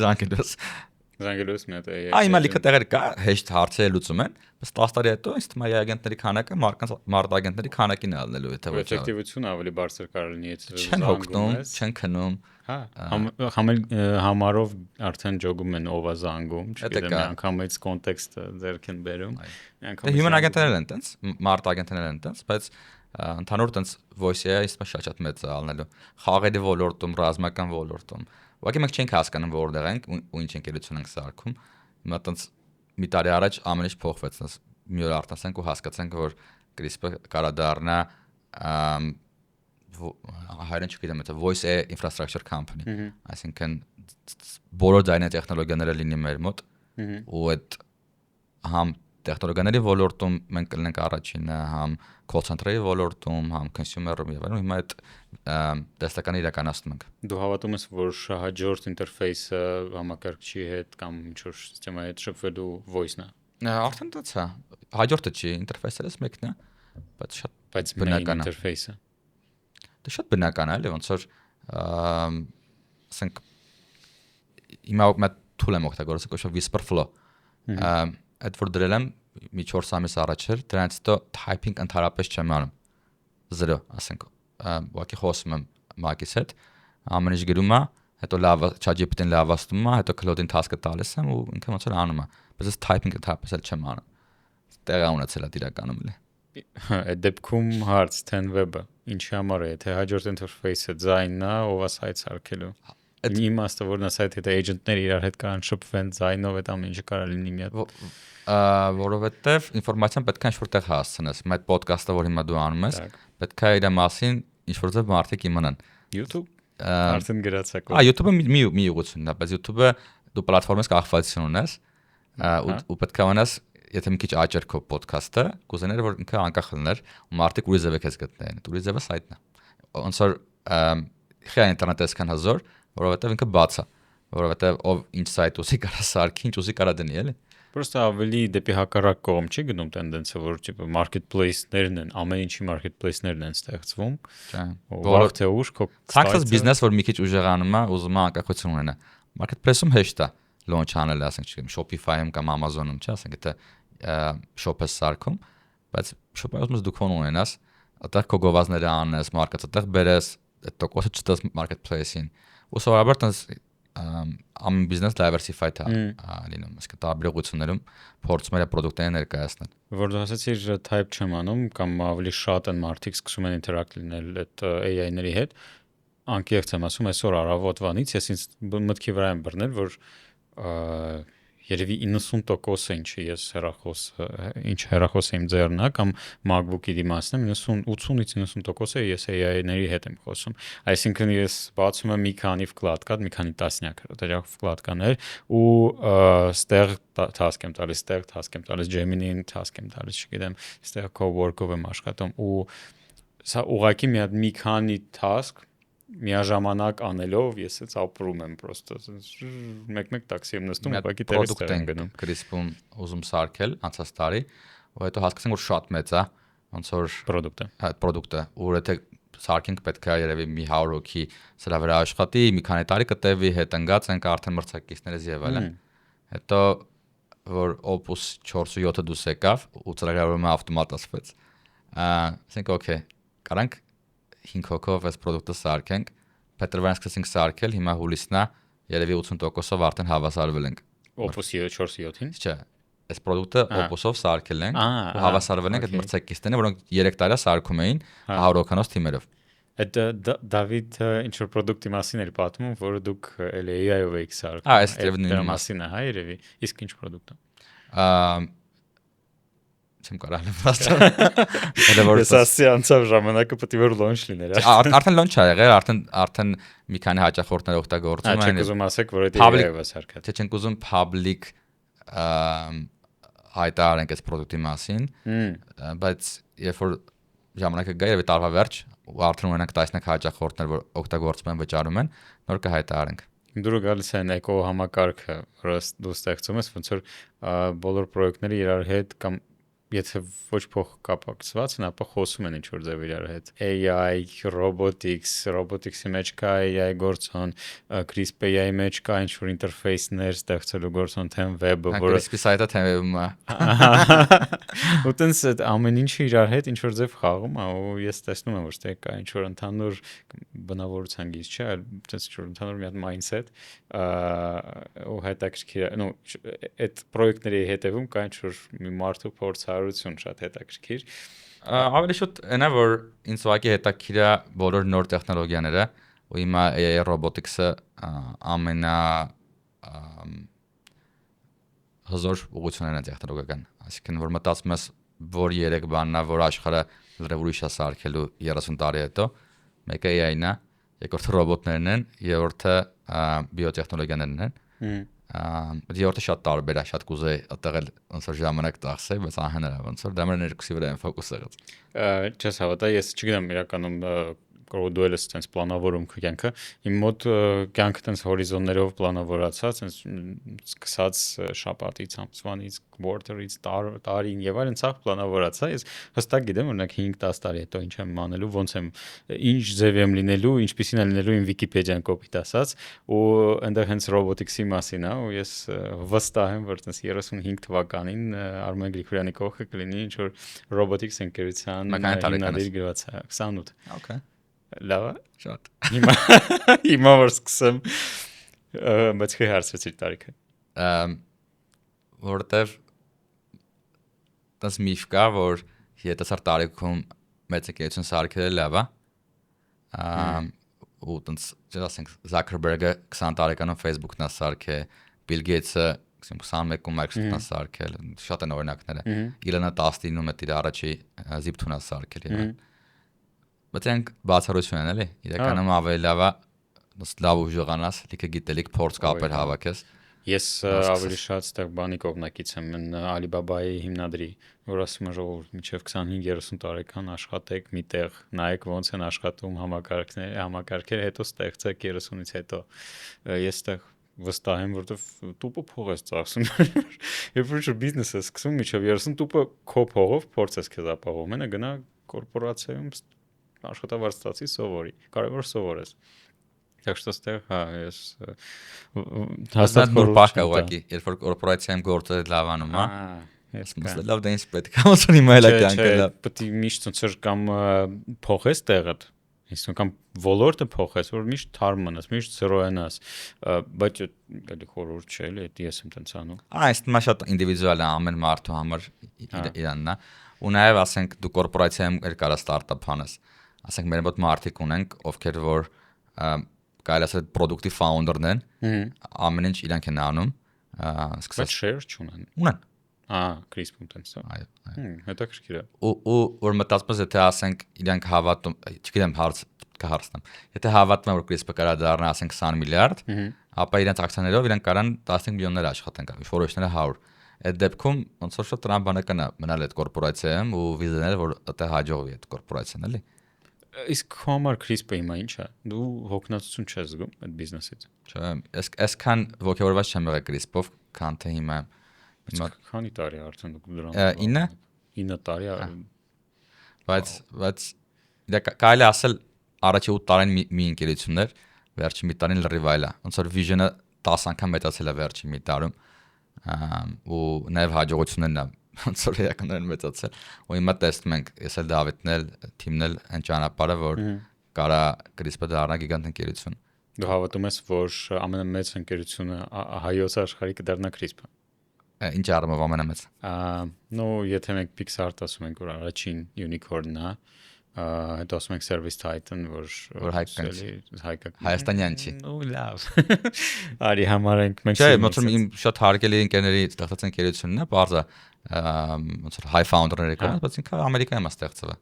Զանգելուց մի հատ AI։ Այ հիմա լիքը տեղեր կա, հեշտ հարցեր լուծում են, բայց 10 տարի հետո ինձ թվում է AI agent-ների քանակը մարդ agent-ների քանակին է ալնելու, եթե ոչ։ Էֆեկտիվությունը ավելի բարձր կարող լինի, եթե չեն հոգնում, չեն քնում։ Հա, համարով արդեն ջոգում են ով է զանգում, չգիտեմ, անգամից կոնտեքստը ձեռք են բերում։ Դե human agent-ներ են տենց, մարդ agent-ներ են տենց, բայց ընդհանուր տենց voice AI-ը շատ մեծ է ալնելու։ Խաղերի ոլորտում, ռազմական ոլորտում։ Ուղղակի մենք չենք հասկանում որտեղ ենք ու ինչ ընկերություն ենք սարքում։ Հիմա տենց մի տարի առաջ ամեն ինչ փոխվեց, մի օր արտասանք ու հասկացանք, որ Crisp-ը կարա դառնա հայերեն չգիտեմ, это voice AI infrastructure company։ Այսինքն բոլոր ձայնային տեխնոլոգիաները լինի մեր մոտ ու այդ համ տեխնոլոգիաների ոլորտում մենք կլինենք առաջինը, համ call center-ի ոլորտում, համ consumer-ում եւ այլն, հիմա այդ տեսլականը իրականացնում ենք։ Դու հավատում ես, որ հաջորդ ինտերֆեյսը համակարգչի հետ կամ ինչ-որ սիստեմայի հետ շփվելու voice-ն է։ Արդեն դա է։ Հաջորդը չի, ինտերֆեյսը մեկն է, բայց շատ բնական ինտերֆեյսը։ Դա շատ բնական է, էլի ոնց որ ասենք հիմա մի tool եմ օգտագործում, կոչվում Whisper Flow։ Այդ որ դրել եմ մի 4 ամիս առաջ էր, դրանից հետո typing ընդհանրապես չեմ անում։ 0, ասենք, ուղղակի խոսում եմ Mac-ից հետ, ամեն ինչ գրում է, հետո լավ ChatGPT-ին լավացնում է, հետո Claude-ին task-ը տալիս եմ ու ինքը ոնց որ անում է, բայց այս typing ընդհանրապես էլ չեմ անում։ Տեղա ունեցել է իրականում էլի։ Այդ դեպքում հարց Tenweb-ը ինչի համար է, թե հաջորդ ինտերֆեյսը ձայնն է, ով է սայթ սարքելու։ Իմաստը որն է սայթ հետ էջենտները իրար հետ կարան շփվեն ձայնով, այդ ամեն ինչը կարա լինի մի հատ։ Որովհետև ինֆորմացիան պետք է ինչ-որ տեղ հասցնես։ Այդ ոդկասթը, որ հիմա դու անում ես, պետք է իր մասին ինչ-որ ձև մարդիկ իմանան։ YouTube արդեն գրացա։ YouTube-ը մի ուղղությունն է, բայց YouTube-ը դու պլատֆորմից կախվածություն ունես ու պետք է ունես, եթե մի քիչ աճեր քո ոդկասթը, կուզենար որ ինքը անկախ լիներ ու մարդիկ ուրիշ ձև է քեզ գտնեն։ Ուրիշ ձևը սայթն է։ Ոնց որ խիա ինտերնետը այսքան հզոր, որովհետև ինքը բաց է, որովհետև ով ինչ սայթ ուզի կարա սարքի, ինչ ուզի կարա դնի, էլի։ Պրոստը ավելի դեպի հակառակ կողմ չի գնում տենդենսը, որ տիպը marketplace-ներն են, ամեն ինչի marketplace-ներն են ստեղծվում։ Որը թե ուշ քո success business, որ մի քիչ ուժեղանում է, ուզում է անկախություն ունենա։ marketplace-ում հեշտ է launch անել, ասենք, չգիտեմ, Shopify-ում կամ Amazon-ում, չէ՞, ասենք, եթե shop-ը սարքում, բայց shop-ը դու քոն ունենաս, այդտեղ քո գովազները անես, մարկը այդտեղ բերես, այդ տոկոսը չտաս marketplace-ին։ Ու սովորաբար տես ամեն բիզնես diversified է լինում, այսինքն տարբեր ուղղություններում փորձում է product-ները ներկայացնել։ Որ դու ասացիր type չեմ անում կամ ավելի շատ են մարդիկ սկսում են interact լինել այդ AI-ների հետ, անկեղծ եմ ասում, այսօր առավոտվանից ես ինձ մտքի վրա եմ բռնել, որ երևի 90% ինչ հեռախոս եմ ձեռնա կամ MacBook-ի դիմացն եմ 80-ից 90% ես AI-ների հետ եմ խոսում։ Այսինքն ես բացում եմ մի քանի վկլադկա, մի քանի տասնյակ վկլադկաներ ու ստեղ task եմ տալիս, ստեղ task եմ տալիս Gemini-ին, task եմ տալիս, չգիտեմ, ստեղ Cowork-ով եմ աշխատում ու սա ուղղակի մի քանի task միաժամանակ անելով ես էս ապրում եմ պրոստը մեկ-մեկ տաքսի եմ նստում ուղղակի տեղից տեղ եմ գնում Crisp-ում ուզում սարքել անցած տարի ու հետո հասկացանք որ շատ մեծ է ոնց որ product-ը ու եթե սարքենք պետք է երևի մի 100 հոգի սրա վրա աշխատի մի քանի տարի կտևի հետ ընկած ենք արդեն մրցակիցներից եւ այլն հետո որ Opus 4.7-ը դուս եկավ ու ծրագրավորումը ավտոմատացվեց ասենք okay կարանք 5 հոգով այս product-ը սարքենք, փետրվարին սկսեցինք սարքել, հիմա հուլիսն է, երևի 80%-ով արդեն հավասարվել ենք։ Opus 4.7-ին։ Չէ, այս product-ը Opus-ով սարքել ենք ու հավասարվել ենք այդ մրցակիցներին, որոնք 3 տարի սարքում էին 100 հոգանոց թիմերով։ Այդ Դավիթ ինչ որ product-ի մասին էր պատմում, որը դուք AI-ով եք սարքում։ Այս դրա մասին է, հա, երևի։ Իսկ ինչ product-ը։ Չեմ կարող ասել։ Ես ասի անցավ ժամանակը պետք է որ launch լիներ։ Արդեն launch ա եղել, արդեն մի քանի հաճախորդներ օգտագործում են։ Չեք ուզում ասեք, որ դա AI-ով է սարքած։ Թե չենք ուզում public հայտարարենք այս product-ի մասին, բայց երբ որ ժամանակը գա եւ տարվա վերջ ու արդեն ունենանք տասնյակ հաճախորդներ, որ օգտագործում են, վճարում են, նոր կհայտարարենք։ Դուրը գալիս է էկո համակարգը, որը դու ստեղծում ես, ոնց որ բոլոր պրոյեկտները իրար հետ կամ եթե ոչ փոխ կապակցված են, ապա խոսում են ինչ-որ ձև իրար հետ։ AI, robotics-ի մեջ կա AI գործոն, Crisp AI-ի մեջ կա ինչ-որ ինտերֆեյսներ ստեղծելու գործոն, թե web-ը, որը Crisp սայթը թե web-ը։ Ու տենց ամեն ինչը իրար հետ ինչ-որ ձև խաղում է, ու ես տեսնում եմ, որ ստե կա ինչ-որ ընդհանուր բնավորության գիծ, չէ, այլ տենց ինչ-որ ընդհանուր մի հատ mindset, ու հետաքրքիր է, այդ պրոյեկտների հետևում կա ինչ-որ մի մարդու փորձառություն շատ հետաքրքիր։ Ավելի շուտ այնա որ ինձ ուղղակի հետաքրքիր է բոլոր նոր տեխնոլոգիաները ու հիմա AI robotics-ը ամենա հզոր ուղղություններն են տեխնոլոգիական, այսինքն որ մտածում ես որ 3 բանն է որ աշխարհը լրիվ ուրիշ է սարքելու 30 տարի հետո, մեկը AI-ն է, երկրորդը ռոբոտներն են, երրորդը բիոտեխնոլոգիաներն են։ Երրորդը շատ տարբեր է, շատ կուզեի այդտեղ ոնց որ ժամանակ տախսել, բայց անհնար է ոնց որ դա մեր ներքուսի վրա են ֆոկուս եղած։ Չես հավատա, ես չգիտեմ իրականում կարող դու ես տենց պլանավորում քո կյանքը, իմ մոտ կյանքը տենց հորիզոններով պլանավորացած, տենց սկսած շաբաթից, ամսվանից, quarter-ից, տարին եւ այլն ցավ պլանավորացա, ես հստակ գիտեմ, օրինակ 5-10 տարի հետո ինչ եմ անելու, ոնց եմ, ինչ ձև եմ լինելու, ինչպիսին է լինելու իմ Wikipedia-ն կոպիտ ասած, ու այնտեղ հենց robotics-ի մասին է, ու ես վստահ եմ, որ տենց 35 թվականին Արմեն Գրիգորյանի կողքը կլինի ինչ որ robotics ընկերության հիմնադիր գրված է 28։ Okay։ Լավ է։ Շատ։ Հիմա որ սկսեմ, բայց քիչ հարցրեցի տարիքը։ Որտեվ դες միֆ կա, որ եթե սար տարիքում մեծ ընկերություն սարքելը լավ է, ու տենց ասենք Zuckerberg-ը 20 տարեկանում Facebook-ն է սարքել, Bill Gates-ը 21-ում Microsoft-ն է սարքել, շատ են օրինակները։ Իլոնը 19-ում է իր առաջի Zip2-ն է սարքել եւ բայց այնք բացառություն են էլի իրականում ավելի լավ է լավ ուժեղանաս լիքը գիտելիք փորձ կապեր հավաքես ես ավելի շատ ստեղ բանի կողմնակից եմ Alibaba-ի հիմնադրի որ ասում է ժողովուրդ մինչև 25-30 տարեկան աշխատեք միտեղ նայեք ոնց են աշխատում համակարգերը հետո ստեղծեք 30-ից հետո ես ստեղ վստահ եմ որովհետև տուպը փող ես ծախսում երբ որ բիզնես ես սկսում մինչև 30 տուպը քո փողով փորձ ես քեզ ապահովում մենա գնա կորպորացիայում աշխատավարձ ստացի սովորի կարևոր սովորես Так что ստեղ, հա, ես հաստատ նոր բախ կա ուղղակի, երբ որ կորպորացիայում գործը լավանում, հա։ Ես Մասը լավ դա ինձ պետք է ոնց որ հիմա էլ կյանքը լավ։ Պետք է միշտ ոնց որ կամ փոխես տեղդ, իսկ կամ ոլորտը փոխես, որ միշտ թարմ մնաս, միշտ զրոյանաս, բայց էլի խորհուրդ չէ, էլի դա ես եմ տենց անում։ Այս մա շատ ինդիվիդուալ է ամեն մարդու համար իրանն է։ Ու նաև ասենք դու կորպորացիայում էլ կարա ստարտափ անես։ Ասենք մեր մոտ մարդիկ ունենք, ովքեր որ կարելի ասել product-ի founder-ն են, ամեն ինչ իրանք են անում, Բայց share չունեն։ Ունեն։ Crisp-ում տենց։ Այո։ Հետաքրքիր է։ Ու որ մտածում ես եթե ասենք իրանք հավատում, չգիտեմ հարցնեմ։ Եթե հավատում են որ Crisp-ը կարա դառնա ասենք 20 միլիարդ, ապա իրանք ակցիաներով իրանք կարան 15 միլիոններ աշխատեն, որոշները 100։ Այդ դեպքում ոնց որ շատ տրամաբանական է մնալ այդ կորպորացիայում ու վիզնել որ դա հաջողվի այդ կորպորացիան, էլի։ Իսկ քո համար Crisp-ը հիմա ինչ է։ Դու հոգնածություն չես զգում այդ բիզնեսից։ Չէ, այսքան ոգևորված չեմ եղել Crisp-ով, քան թե հիմա Քանի տարի արդեն դուք դրան։ 9 տարի։ Բայց դա կարելի ասել առաջի 8 տարին մի ընկերությունն էր, վերջի մի տարին լրիվ այլ է։ Ոնց որ vision-ը 10 անգամ մեծացել է վերջի մի տարում։ Ու նաև հաջողություններն է ոնց որ իրականորեն մեծացել։ Ու հիմա տեսնում ենք, ես էլ Դավիթն էլ, թիմն էլ այն ճանապարհը, որ կարա Crisp-ը դառնա գիգանտ ընկերություն։ Դու հավատում ես, որ ամենամեծ ընկերությունը հայոց աշխարհի կդառնա Crisp-ը։ Ինչ առումով ամենամեծ։ Նո, եթե մենք Pixar-ը ասում ենք, որ առաջին unicorn-ն է, հետո ասում ենք Service Titan, որ հայկական Հայաստանյան չի։ Նո, լավ։ Արի համարենք մենք։ Չէ, ոնց որ իմ շատ հարգելի ընկերների ստեղծած ընկերությունն է, բարձա ոնց որ high founder-ները կան, բայց ինքը Ամերիկայում է ստեղծվել։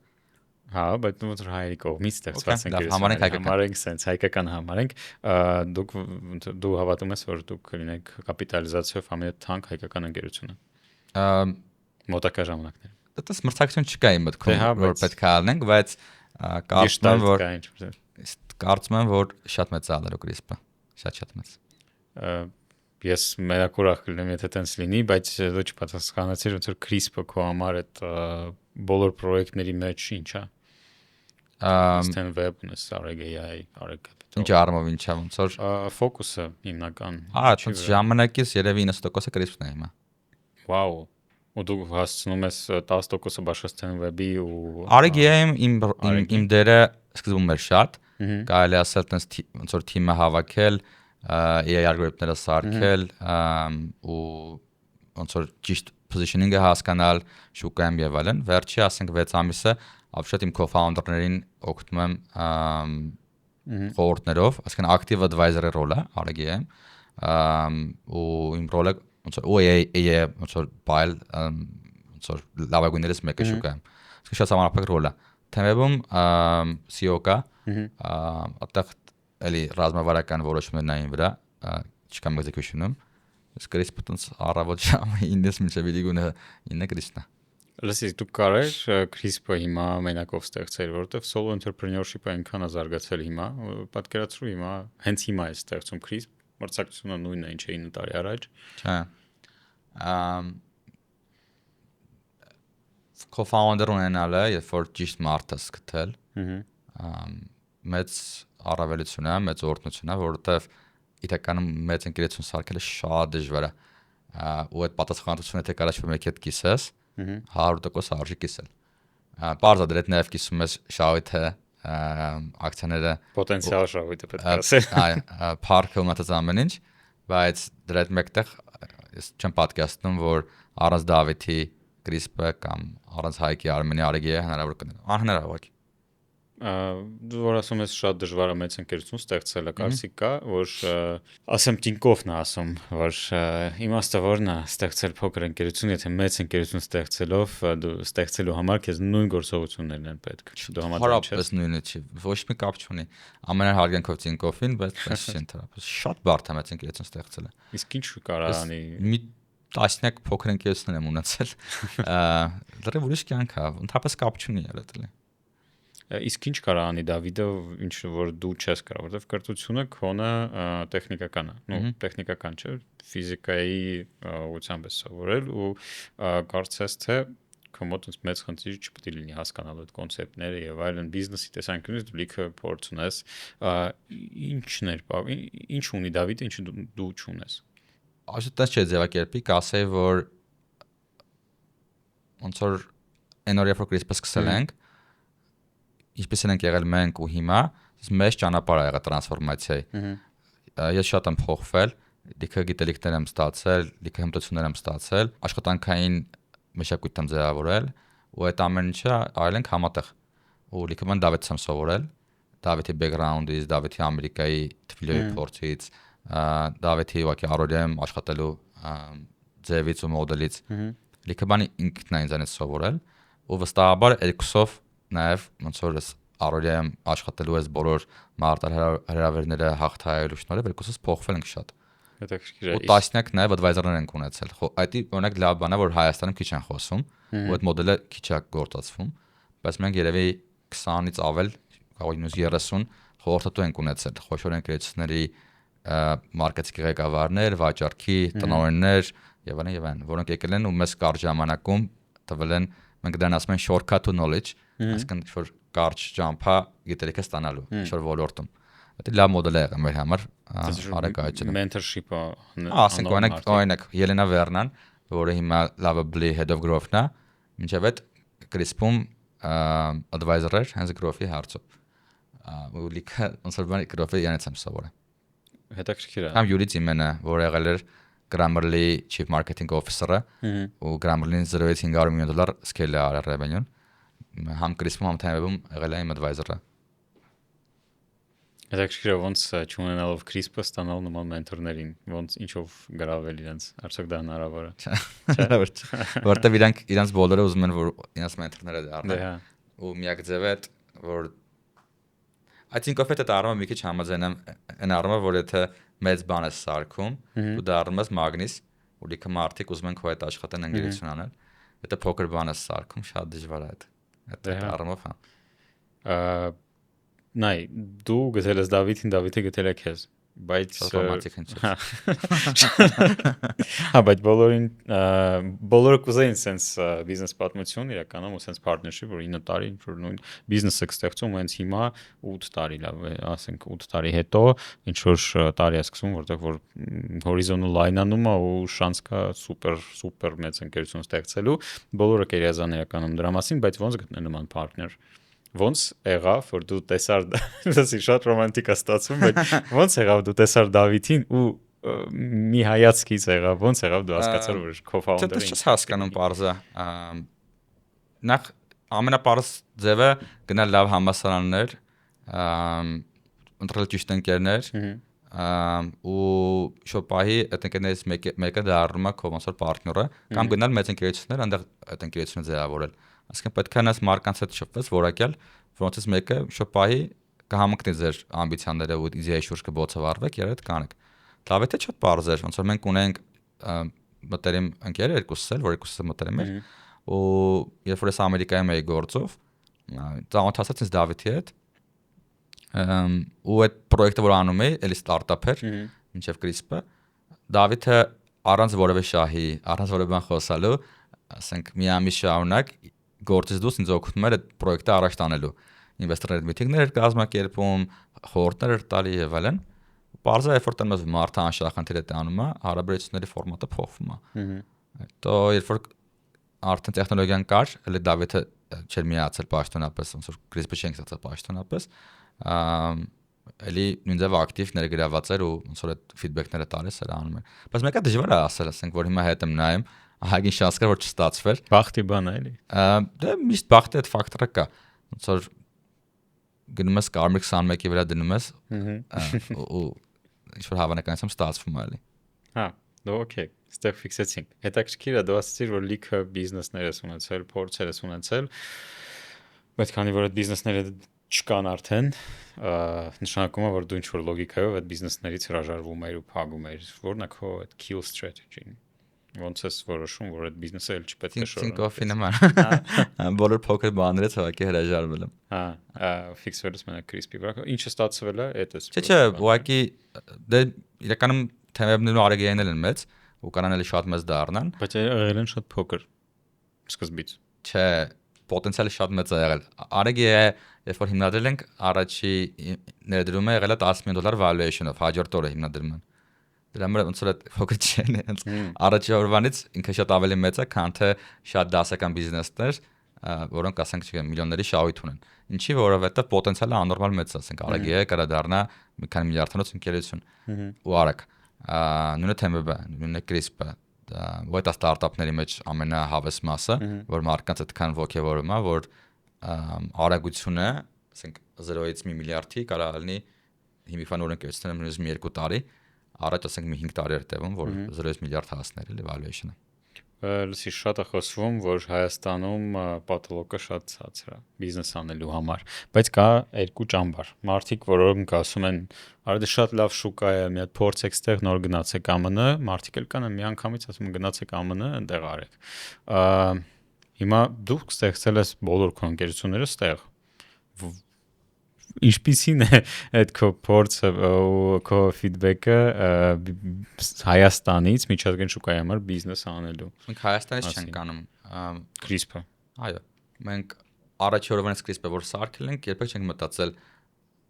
Հա, բայց ոնց որ հայերի կողմից ստեղծված ընկերություն։ Համարենք sense հայկական համարենք, դու հավատում ես, որ դուք կլինեք կապիտալիզացիայով ամենաթանկ հայկական ընկերությունը։ Մոտակա ժամանակներ։ Դա մրցակցություն չկա իմ մտքում, որ պետք է անենք, բայց կարծում եմ, որ շատ մեծ ալերո Crisp-ը, շատ մեծ։ Ես մերակ ուրախ կլինեմ, եթե տենց լինի, բայց դու չպատասխանեցիր, ոնց որ Crisp-ը քո համար այդ բոլոր պրոյեկտների մեջ ինչ է։ Instant Web, Areg AI, Areg Capital։ Ինչ առումով ինչա, ոնց որ ֆոկուսը հիմնական։ Ոնց ժամանակից երևի 90%-ը Crisp-ն է հիմա։ Վաու։ Ու դու հասցնում ես 10%-ը Bashastan Web-ի ու Areg AI-ում իմ դերը սկզբում էր շատ, կարելի ասել տենց ոնց որ թիմը հավաքել, AI algoritmները սարքել ու ոնց որ ճիշտ positioning-ը հասկանալ շուկայում եւ այլն։ Վերջի ասենք 6 ամիսը ապշետ իմ co-founder-ներին օգնում եմ խորհուրդներով, այսինքն active advisor-ի ռոլը Areg AI-ում ու իմ ռոլը ոնց որ AI ոնց որ բայլ ոնց որ լավագույններից մեկը շուկայում։ Իսկ շատ համապարփակ ռոլ է։ Թեմեում CEO կա, այդտեղ էլի ռազմավարական որոշումներն այն վրա, չկամ execution-ում։ Իսկ Crisp-ը տենց առավոտ ժամը 9-ից մինչև իրիգունը 9 Crisp-ն է։ Լսի, դու կարես Crisp-ը հիմա մենակով ստեղծել, որովհետև solo entrepreneurship-ը այնքան է զարգացել հիմա, պատկերացրու հիմա, հենց հիմա է ստեղծում Crisp, մրցակցությունը նույնն է, ինչ է 9 տարի առաջ։ Չէ։ Co-founder ունենալը, երբ որ ճիշտ մարդը սկթել, մեծ առավելություն է, մեծ օրհնություն է, որովհետև իրականում մեծ ընկերություն սարքելը շատ դժվար է։ Ու այդ պատասխանատվությունը եթե կարաս մեկ հետ կիսես, 100% արժի կիսել։ Պարզա դրեդ նաև կիսում ես շահույթը, ակցիաները, պոտենցիալ շահույթը պետք է ասել։ Այո, փառքը ու մտած ամեն ինչ, բայց դրեդ մեկտեղ ես չեմ պատկերացնում, որ առանց Դավիթի Crisp-ը կամ առանց Հայկի Արմենի Areg-ի հնարավոր կներ։ Անհնարավոր է։ Դու որ ասում ես շատ դժվար է մեծ ընկերություն ստեղծելը, կարծիք կա, որ ասեմ Տինկոֆն է ասում, որ իմաստը որն է ստեղծել փոքր ընկերություն, եթե մեծ ընկերություն ստեղծելու համար քեզ նույն գործողություններն են պետք։ Դու համաձայն ես։ Հարաբերս նույնը չի, ոչ մի կապ չունի։ Ամենահարգանքով Տինկոֆին, բայց ընդհանրապես շատ բարդ է մեծ ընկերություն ստեղծելը։ Իսկ ինչ կարա անի։ Մի տասնյակ փոքր ընկերություններ եմ ունեցել։ Դեռ ուրիշ կյանք է, ընդհանրապես կապ չունի այլտելի։ Իսկ ինչ կարա անի Դավիթը, ինչ որ դու չես կարող, որովհետև կրթությունը քոնը տեխնիկական է, նո տեխնիկական չէ, ֆիզիկայի ուղղությամբ է սովորել ու կարծես թե կոմոդ մեծ խնդիր չպետք է լինի հասկանալ այդ կոնցեպտները եւ այլն բիզնեսի տեսանկյունից դու լիքը փորձ ունես ինչներ ինչ ունի Դավիթը ինչը դու չունես Աշտած չէ ձևակերպի կասեի որ ոնց որ այնօր որ Christmas սկսել ենք ինչպես ենք եղել մենք ու հիմա մեծ ճանապարհ ա եղել տրանսֆորմացիայի ես շատ եմ փոխվել լիքը գիտելիքներ եմ ստացել լիքը հմտություններ եմ ստացել աշխատանքային մշակույթ եմ ձևավորել ու այդ ամեն ինչը արել ենք համատեղ ու լիքը բան Դավիթից եմ սովորել Դավիթի background-ից Դավիթի Ամերիկայի Թվիլոյի փորձից Դավիթի ուղղակի առօրյայում աշխատելու ձևից ու մոդելից լիքը բան ինքն է ինձանից սովորել ու վստահաբար երկուսով նաև ոնց որ առօրյայում աշխատելու այս բոլոր մարտահրավերները հաղթահարելու շնորհիվ երկուսս փոխվել ենք շատ ու տասնյակ նաև advisor-ներ ենք ունեցել այդ օրինակ լավ բան է որ Հայաստանում քիչ են խոսում ու այդ մոդելը քիչ է գործածվում բայց մենք երևի 20-ից ավել կարող է 30 խորհրդատու ենք ունեցել խոշոր ընկերությունների մարքեթինգ ղեկավարներ, վաճառքի տնօրեններ եւ այլն, որոնք եկել են ու մեզ կարճ ժամանակում տվել են մենք դրան ասում ենք shortcut to knowledge, այսինքն որ կարճ ճամփա գիտելիքը ստանալու ինչ-որ ոլորտում։ Դա լավ մոդել է եղել մեր համար, արագ այցելում։ Mentorship-ը, ասենք օրինակ Ելենա Վերնան, որը հիմա Lovably Head of Growth-ն է, մինչև այդ Crisp-ում advisor էր հենց growth-ի հարցով։ Ու լիքը ոնց որ բան growth-ը իրանից եմ սովորել։ Հետաքրքիր է։ Կամ Յուրի Ծիմենը, որը եղել էր Grammarly Chief Marketing Officer-ը, ու Grammarly-ին $500 million scale-ը արել revenue-ն, համ Crisp-ում համ Time-ում եղել է իմ advisor-ը։ Հետաքրքիր է ոնց չունենալով Crisp-ը ստանալ նման մենթորներին, ոնց ինչով գրավել իրենց, արդյոք դա հնարավոր է։ Հնարավոր չէ, որտեղ իրանք բոլորը ուզում են որ իրանք մենթորները դառնան։ Ու միակ ձևը է որ I think of it at առումը մի քիչ համաձայն եմ այն առումը որ եթե մեծ բան ես սարքում դու դառնում ես մագնիս ու լիքը մարդիկ ուզում են քո հետ աշխատեն ընկերություն անել եթե փոքր բան ես սարքում շատ դժվար է այդ առումով հա նայ դու գտել ես Դավիթին Դավիթը գտել է քեզ բայց հա բայց բոլորը կուզեին sense business պատմություն իրականում ու sense partnership որ 9 տարի որ նույն business-ը կստեղծում հենց հիմա 8 տարի լավ ասենք 8 տարի հետո ինչ որ տարի է սկսում որտեղ որ horizon-ը լայնանում է ու շանս կա սուպեր մեծ ընկերություն ստեղծելու բոլորը կերիազան իրականում դրա մասին բայց ոնց գտնել նման partner ոնց եղավ որ դու տեսար դա շատ ռոմանտիկ է ստացվում բայց ոնց եղավ դու տեսար Դավիթին ու մի հայացքից եղավ ոնց եղավ դու հասկացար որ co-founder-ը Չես հասկանում parza նախ ամենապարզ ձևը գնալ լավ համասարաններ ընտրել ճիշտ ընկերներ ու շոպահի այդ ընկերներից մեկը դառնում է քո ոնց որ պարտները կամ գնալ մեծ ընկերություններ այնտեղ այդ ընկերությունը ձևավորել այսինքն պետք է նես մարկանց հետ շփվես որակյալ որոնցից մեկը շոպահի կհամընկնի ձեր ամբիցիաները ու իդեայի շուրջ կբոցավառվեք եւ այդ կանեք լավ է թե շատ པարզ էր ոնց որ մենք ունենք մտերիմ ընկեր երկուսս էլ որ երկուսս մտերիմ էր ու երբ որ ես Ամերիկայում էի գործով ծանոթացած ինձ Դավիթի հետ ու այդ պրոյեկտը որ անում էի էլի ստարտափ էր մինչև Crisp-ը Դավիթը առանց որևէ շահի առանց որևէ բան խոսալու ասենք մի ամիս շարունակ գործից դուրս ինձ օգնում էր այդ պրոյեկտը առաջ տանելու ինվեստորների միտինգներ կազմակերպում խորհուրդներ տալի եւ այլն Պարզա երբ որ տենց մարդը անշահախնդիր է անում հարաբերությունների ֆորմատը փոխվում է հետո երբ որ արդեն տեխնոլոգիան կար էլի Դավիթը չէր միացել պաշտոնապես ոնց որ Crisp-ը չենք ստացել պաշտոնապես էլի նույն ձև ակտիվ ներգրաված էր ու ոնց որ այդ ֆիդբեքները տալիս էր անում էր բայց մեկը դժվար է ասել ասենք որ հիմա հետ եմ նայում ահագին շանս կար որ չստացվեր բախտի բան է էլի դե միշտ բախտի այդ ֆակտորը կա ոնց որ գնում ես Կարմիր 21-ի վրա դնում ես ու ինչ որ հավանականությամբ ստացվում է էլի հա դու օքեյ ստեղ ֆիքսեցինք հետաքրքիր է դու ասացիր որ լիքը բիզնեսներ ես ունեցել փորձեր ես ունեցել բայց քանի որ այդ բիզնեսները չկան արդեն նշանակում է որ դու ինչ որ լոգիկայով այդ բիզնեսներից հրաժարվում ես ու փակում ես որն է քո այդ kill strategy-ն ոնց ես որոշում որ այդ բիզնեսը էլ չպետք է շարունակես Think of նման բոլոր փոքր բաներից հավաքի հրաժարվել եմ հա ֆիքսվելուց մենակ Crisp-ի վրա ինչը ստացվել է էդպես չէ ուղղակի դե իրականում թեմերն ու արագային են մեծ ու կանան էլի շատ մեծ դառնան բայց եղել են շատ փոքր սկզբից չէ, պոտենցիալը շատ մեծ է եղել։ Արեգեյը երբ որ հիմնադրել ենք, առաջի ներդրումը եղել է $10 million valuation-ով, հաջորդ օրը հիմնադրում են։ Դրա համար ոնց որ փոքր չեն, հենց առաջի օրվանից ինքը շատ ավելի մեծ է, քան թե շատ դասական բիզնեսներ, որոնք ասենք չգիտեմ, միլիոնների շահույթ ունեն։ Ինչի, որովհետև պոտենցիալը աննորմալ մեծ է, ասենք Արեգեյը կարա դառնա մի քանի միլիարդանոց ընկերություն ու արագ։ Նույնը TMB, նույնը CRISP-ը, ու այդ ստարտափների մեջ ամենահավես մասը, որ մարդկանց այդքան ոգևորում է, որ արագությունը, ասենք 0-ից 1 միլիարդի կարա լինի հիմիկվան որ ընկերությունները նույնիսկ մի 2 տարի, առաջ ասենք մի 5 տարի էր տևում, որ 0-ից միլիարդ հասներ էլի valuation-ը։ Լսի շատ է խոսվում, որ Հայաստանում պատոլոգը շատ ցածր է բիզնես անելու համար, բայց կա երկու ճամբար։ Մարդիկ, որոնք ասում են, արդ շատ լավ շուկա է, մի հատ փորձեք ստեղ նոր գնացեք ԱՄՆ, մարդիկ էլ կան միանգամից ասում են գնացեք ԱՄՆ, այնտեղ արեք։ Հիմա դուք ստեղծել ես բոլոր քո ընկերությունները ստեղ։ Ինչպիսին է այդ քո փորձը ու քո ֆիդբեքը Հայաստանից միջազգային շուկայի համար բիզնես անելու։ Մենք Հայաստանից չենք անում CRISP-ը։ Այո, մենք առաջի օրվանից CRISP-ը որ սարքել ենք, երբեք չենք մտածել,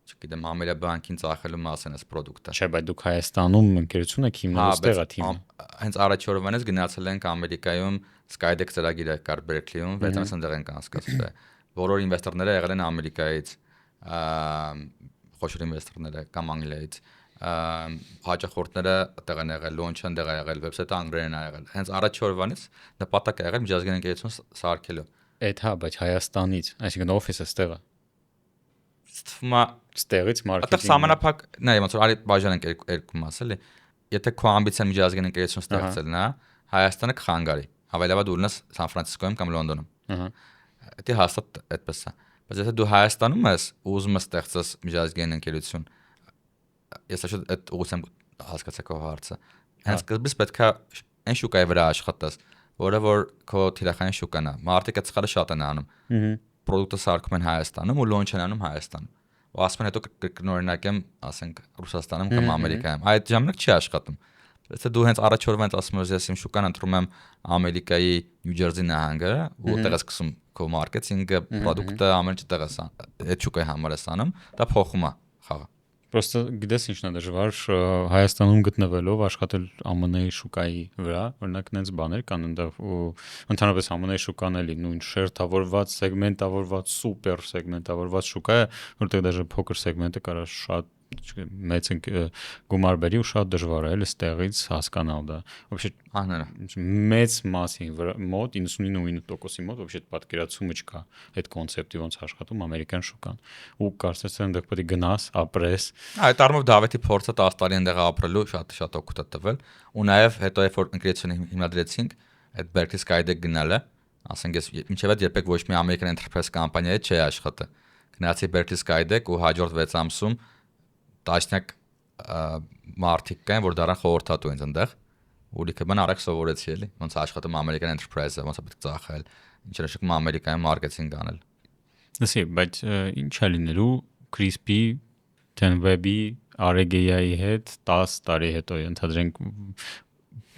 չգիտեմ, Ամերիկան ծախելու մասն էս product-ը։ Չէ, բայց դուք Հայաստանում ընկերություն եք հիմնելու ստեղ է թիմը։ Հենց առաջի օրվանից գնացել ենք Ամերիկայում Skydeck ծրագիրը կար Berkeley-ում, 6 ամիս ընդեղ ենք անցկացրել։ Բոլոր ինվեստորները եղել են Ամերիկայից, խոշոր ինվեստորները կամ Անգլիայից, հաճախորդները տեղ են եղել, launch-ը տեղ է եղել, website-ը անգլերեն է եղել։ Հենց առաջի օրվանից նպատակը եղել միջազգային ընկերություն սարքելու։ Այդ հա, բայց Հայաստանից, այսինքն օֆիսը ստեղ է։ Ստվա Ստեղից մարքեթինգ։ Այդտեղ սահմանափակ, նայ, ոնց որ արի բաժան ենք երկու մաս էլի։ Եթե քո ամբիցիան միջազգային ընկերություն ստեղծելն է, Հայաստանը կխանգարի։ Հավելաբար դու ունես Սան Ֆրանցիսկոյում կամ Լոնդոնում։ Դա հաստատ այդպես է։ Բայց եթե դու Հայաստանում ես ու ուզում ես ստեղծես միջազգային ընկերություն, ես շատ այդ ուղղությամբ հասկացա քո հարցը։ Հենց սկզբից պետք է այն շուկայի վրա աշխատես, որը որ քո թիրախային շուկան է։ Մարդիկ այդ սխալը շատ են անում։ Պրոդուկտը սարքում են Հայաստանում ու launch են անում Հայաստանում։ Ու ասում են հետո կրկնօրինակեմ, ասենք Ռուսաստանում կամ Ամերիկայում։ Այդ ժամանակ չի աշխատում։ Եթե դու հենց առաջ օրվանից ասում ես, ես իմ շուկան ընտրում եմ Ամերիկայի Նյու Ջերսի նահանգը, ու այդտեղ ես սկսում քո մարքեթինգը, պրոդուկտը ամեն ինչ այդտեղ ես այդ շուկայի համար ես անում, դա փոխում է խաղը։ Պրոստը գիտես ինչն է դժվար Հայաստանում գտնվելով աշխատել ԱՄՆ-ի շուկայի վրա, օրինակ այնպես բաներ կան այնտեղ ու ընդհանրապես ԱՄՆ-ի շուկան էլի նույն շերտավորված, սեգմենտավորված, սուպեր սեգմենտավորված շուկա է, որտեղ դաժե փոքր սեգմենտը կարա շատ մեծ գումար բերի ու շատ դժվար է այստեղից հասկանալ դա։ Вообще մեծ մասի մոտ 99.9%-ի մոտ вообще պատկերացումը չկա այդ կոնցեպտի ոնց աշխատում ամերիկյան շուկան։ Ու կարծես թե այնտեղ պետք է գնաս, ապրես։ Այդ առումով Դավիթի փորձը 10 տարի այնտեղ ապրելու շատ օգուտ է տվել։ Ու նաև հետո երբ որ ընկերությունը հիմնադրեցինք, այդ Berkeley Skydeck գնալը, ասենք ես մինչև այդ երբեք ոչ մի American Enterprise կամպանիայի չի աշխատել։ Գնացի Berkeley Skydeck ու հաջորդ 6 ամսում տասնյակ մարդիկ կային, որ դարան խորհրդատու են այնտեղ, ու լիքը բան արագ սովորեցի էլի, ոնց աշխատում American Enterprise-ը, ոնց է պետք ծախել, ինչ նշանակում Ամերիկայում մարքեթինգ անել։ Լսի, բայց ինչ է լինելու CRISP-ի, TenWeb-ի, Argeya-ի հետ 10 տարի հետո ընդհանրենք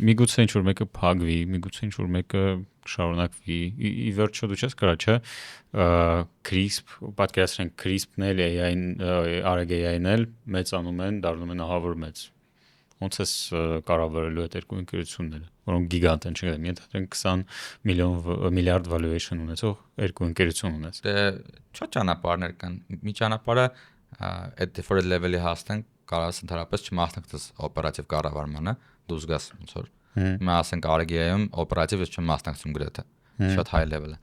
միգուցե ինչ որ մեկը փակվի, միգուցե ինչ որ մեկը շարունակվի։ Ի վերջո դու չես կարա, չէ, CRISP, պատկերացրենք CRISP-ն էլ AI-ն, Argeya-ն էլ մեծանում են, դառնում են ահավոր մեծ։ Ոնց էս կառավարելու այդ երկու ընկերությունները, որոնք գիգանտ են, չգիտեմ, ենթադրենք 20 միլիարդ valuation ունեցող երկու ընկերություն ունես։ Դե շատ ճանապարհներ կան։ Մի ճանապարհը այդ different level-ի հասնեն, կարաս ընդհանրապես չմասնակցես օպերատիվ կառավարմանը, դու զգաս ոնց որ։ Հիմա ասենք Argeya-ում օպերատիվ ես չեմ մասնակցում գրեթե։ Շատ high level է։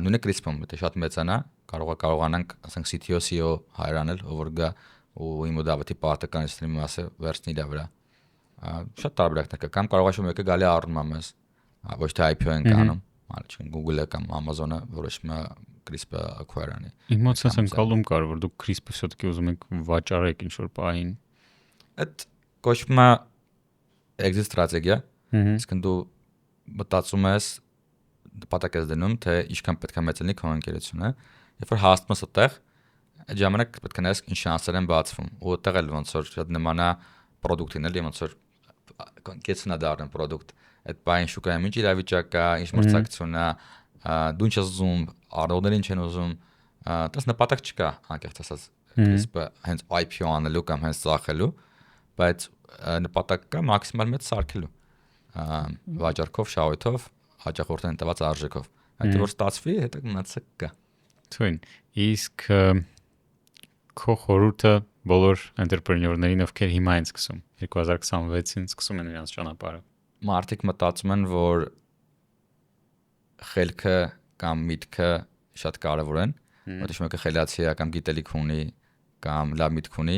Նույնը CRISP-ում, եթե շատ մեծանա, կարողանանք, ասենք CTO, CEO հայրանել, ով որ գա ու իմ ու Դավիթի պարտականությունների մասը վերցնի իր վրա։ Շատ տարբերակներ կա, կամ կարող է շո մեկը գալի առնում է մեզ, ոչ թե IPO են կանում, այլ չեն Google-ը կամ Amazon-ը որոշում է CRISP-ը acquire անի։ Իմ մոտ sense ընկալում կար, որ դուք CRISP-ը շուտկի ուզում եք վաճառեք ինչ որ պահին։ Այդ կոչվում է exit strategy-ա, իսկ դու մտածում ես նպատակ ես դնում, թե ինչքան պետք է մեծ լինի քո ընկերությունը, երբ որ հասնում ես այդտեղ, այդ ժամանակ պետք է նայես ինչ շանսեր են բացվում, ու այդտեղ էլ ոնց որ շատ նման է product-ին էլի, ոնց որ կեցնա դառնա product, այդ բային շուկայում ինչ իրավիճակ կա, ինչ մրցակցություն է, դու ինչ ես ուզում, արտադրողներին չեն ուզում, դες նպատակ չկա, անկեղծ ասած, CRISP-ը հենց IPO անելու կամ հենց ծախելու, բայց նպատակ կա մաքսիմալ մեծ սարքելու վաճառքով, շահույթով, հաճախորդին տված արժեքով։ Այդ որ ստացվի, հետո մնացը կա։ Թույն, իսկ քո խորհուրդը բոլոր ընտրեպրենյորներին, ովքեր հիմա են սկսում, 2026-ին սկսում են իրենց ճանապարհը։ Մարդիկ մտածում են, որ խելքը կամ միտքը շատ կարևոր են, որտեղ մեկը խելացի է կամ գիտելիք ունի կամ լավ միտք ունի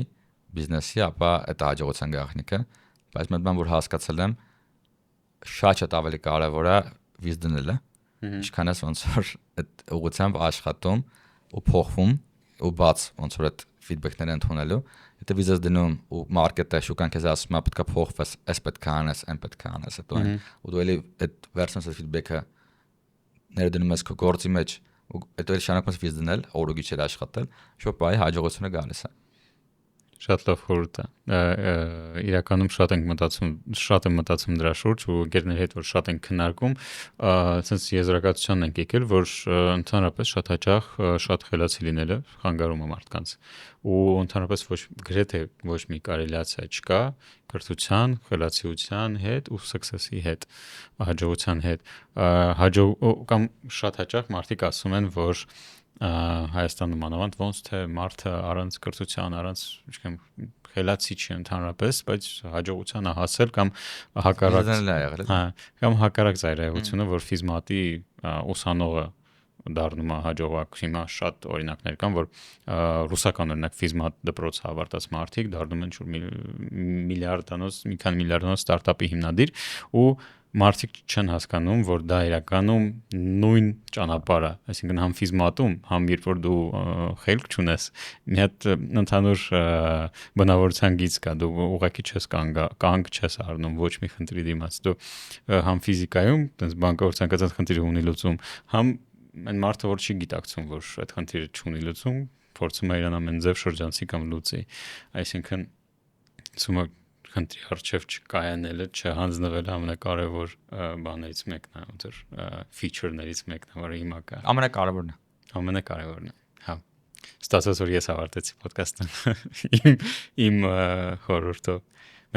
բիզնեսի, ապա այդ հաջողության գաղտնիքը, բայց մեծ բան որ հասկացել եմ, շատ ավելի կարևոր է վիզ դնելը, ինչքան է ոնց որ այդ ուղղությամբ աշխատում ու փոխվում ու բաց ոնց որ այդ ֆիդբեքները ընդունելու, եթե վիզս դնում ու մարքեթը շուկան քեզ ասում է պետք է փոխվես, այս պետք է անես, այն պետք է անես, հետո այն ու դու էլի այդ վերցնես այդ ֆիդբեքը ներդնում ես քո գործի մեջ ու հետո էլ շարունակում ես վիզ դնել, օրուգի չել աշխատել, շոպայի հաջողությունը գալիս է։ Շատ լավ խորհուրդ է։ Իրականում շատ եմ մտածում դրա շուրջ ու ընկերների հետ որ շատ ենք քննարկում, ասենց եզրակացության ենք եկել, որ ընդհանրապես շատ հաճախ շատ խելացի լինելը խանգարում է մարդկանց։ Ու ընդհանրապես գրեթե ոչ մի կորելացիա չկա կրթության, խելացիության հետ ու success-ի հետ, հաջողության հետ։ Կամ շատ հաճախ մարդիկ ասում են, որ Հայաստանում մանավանդ ոնց թե մարդը առանց կրթության, առանց ինչքան խելացի չի ընդհանրապես, բայց հաջողության է հասել կամ հակառակ ծայրահեղությունը, որ ֆիզմատի ուսանողը դառնում է հաջողակ։ Հիմա շատ օրինակներ կան, որ ռուսական օրինակ ֆիզմատ դպրոցը ավարտած մարդիկ դառնում են մի քանի միլիարդանոց ստարտափի հիմնադիր ու մարդիկ չեն հասկանում, որ դա իրականում նույն ճանապարհը, այսինքն համ ֆիզմատում, համ երբ որ դու խելք չունես, մի հատ ընդհանուր բնավորության գիծ կա, դու ուղղակի չես կանգ չես առնում ոչ մի խնդրի դիմաց, դու համ ֆիզիկայում, այնպես բանկավորության կացած խնդիրը ունի լուծում, համ այն մարդը որ չի գիտակցում, որ այդ խնդիրը չունի լուծում, փորձում է իրան ամեն ձև շրջանցի կամ լուծի, այսինքն ցույց խնդրի առջև չկայանելը, չհանձնվելը ամենակարևոր բաներից մեկն է, ոնց feature-ներից մեկն է, որը հիմա կա։ Ամենակարևորն է։ Հա։ Ստացած որ ես ավարտեցի ոդկասթը իմ խորհուրդով։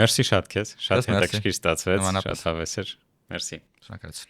Մերսի շատ քեզ, շատ հետաքրքիր ստացվեց, շատ հավես էր։ Մերսի։ Շնորհակալություն։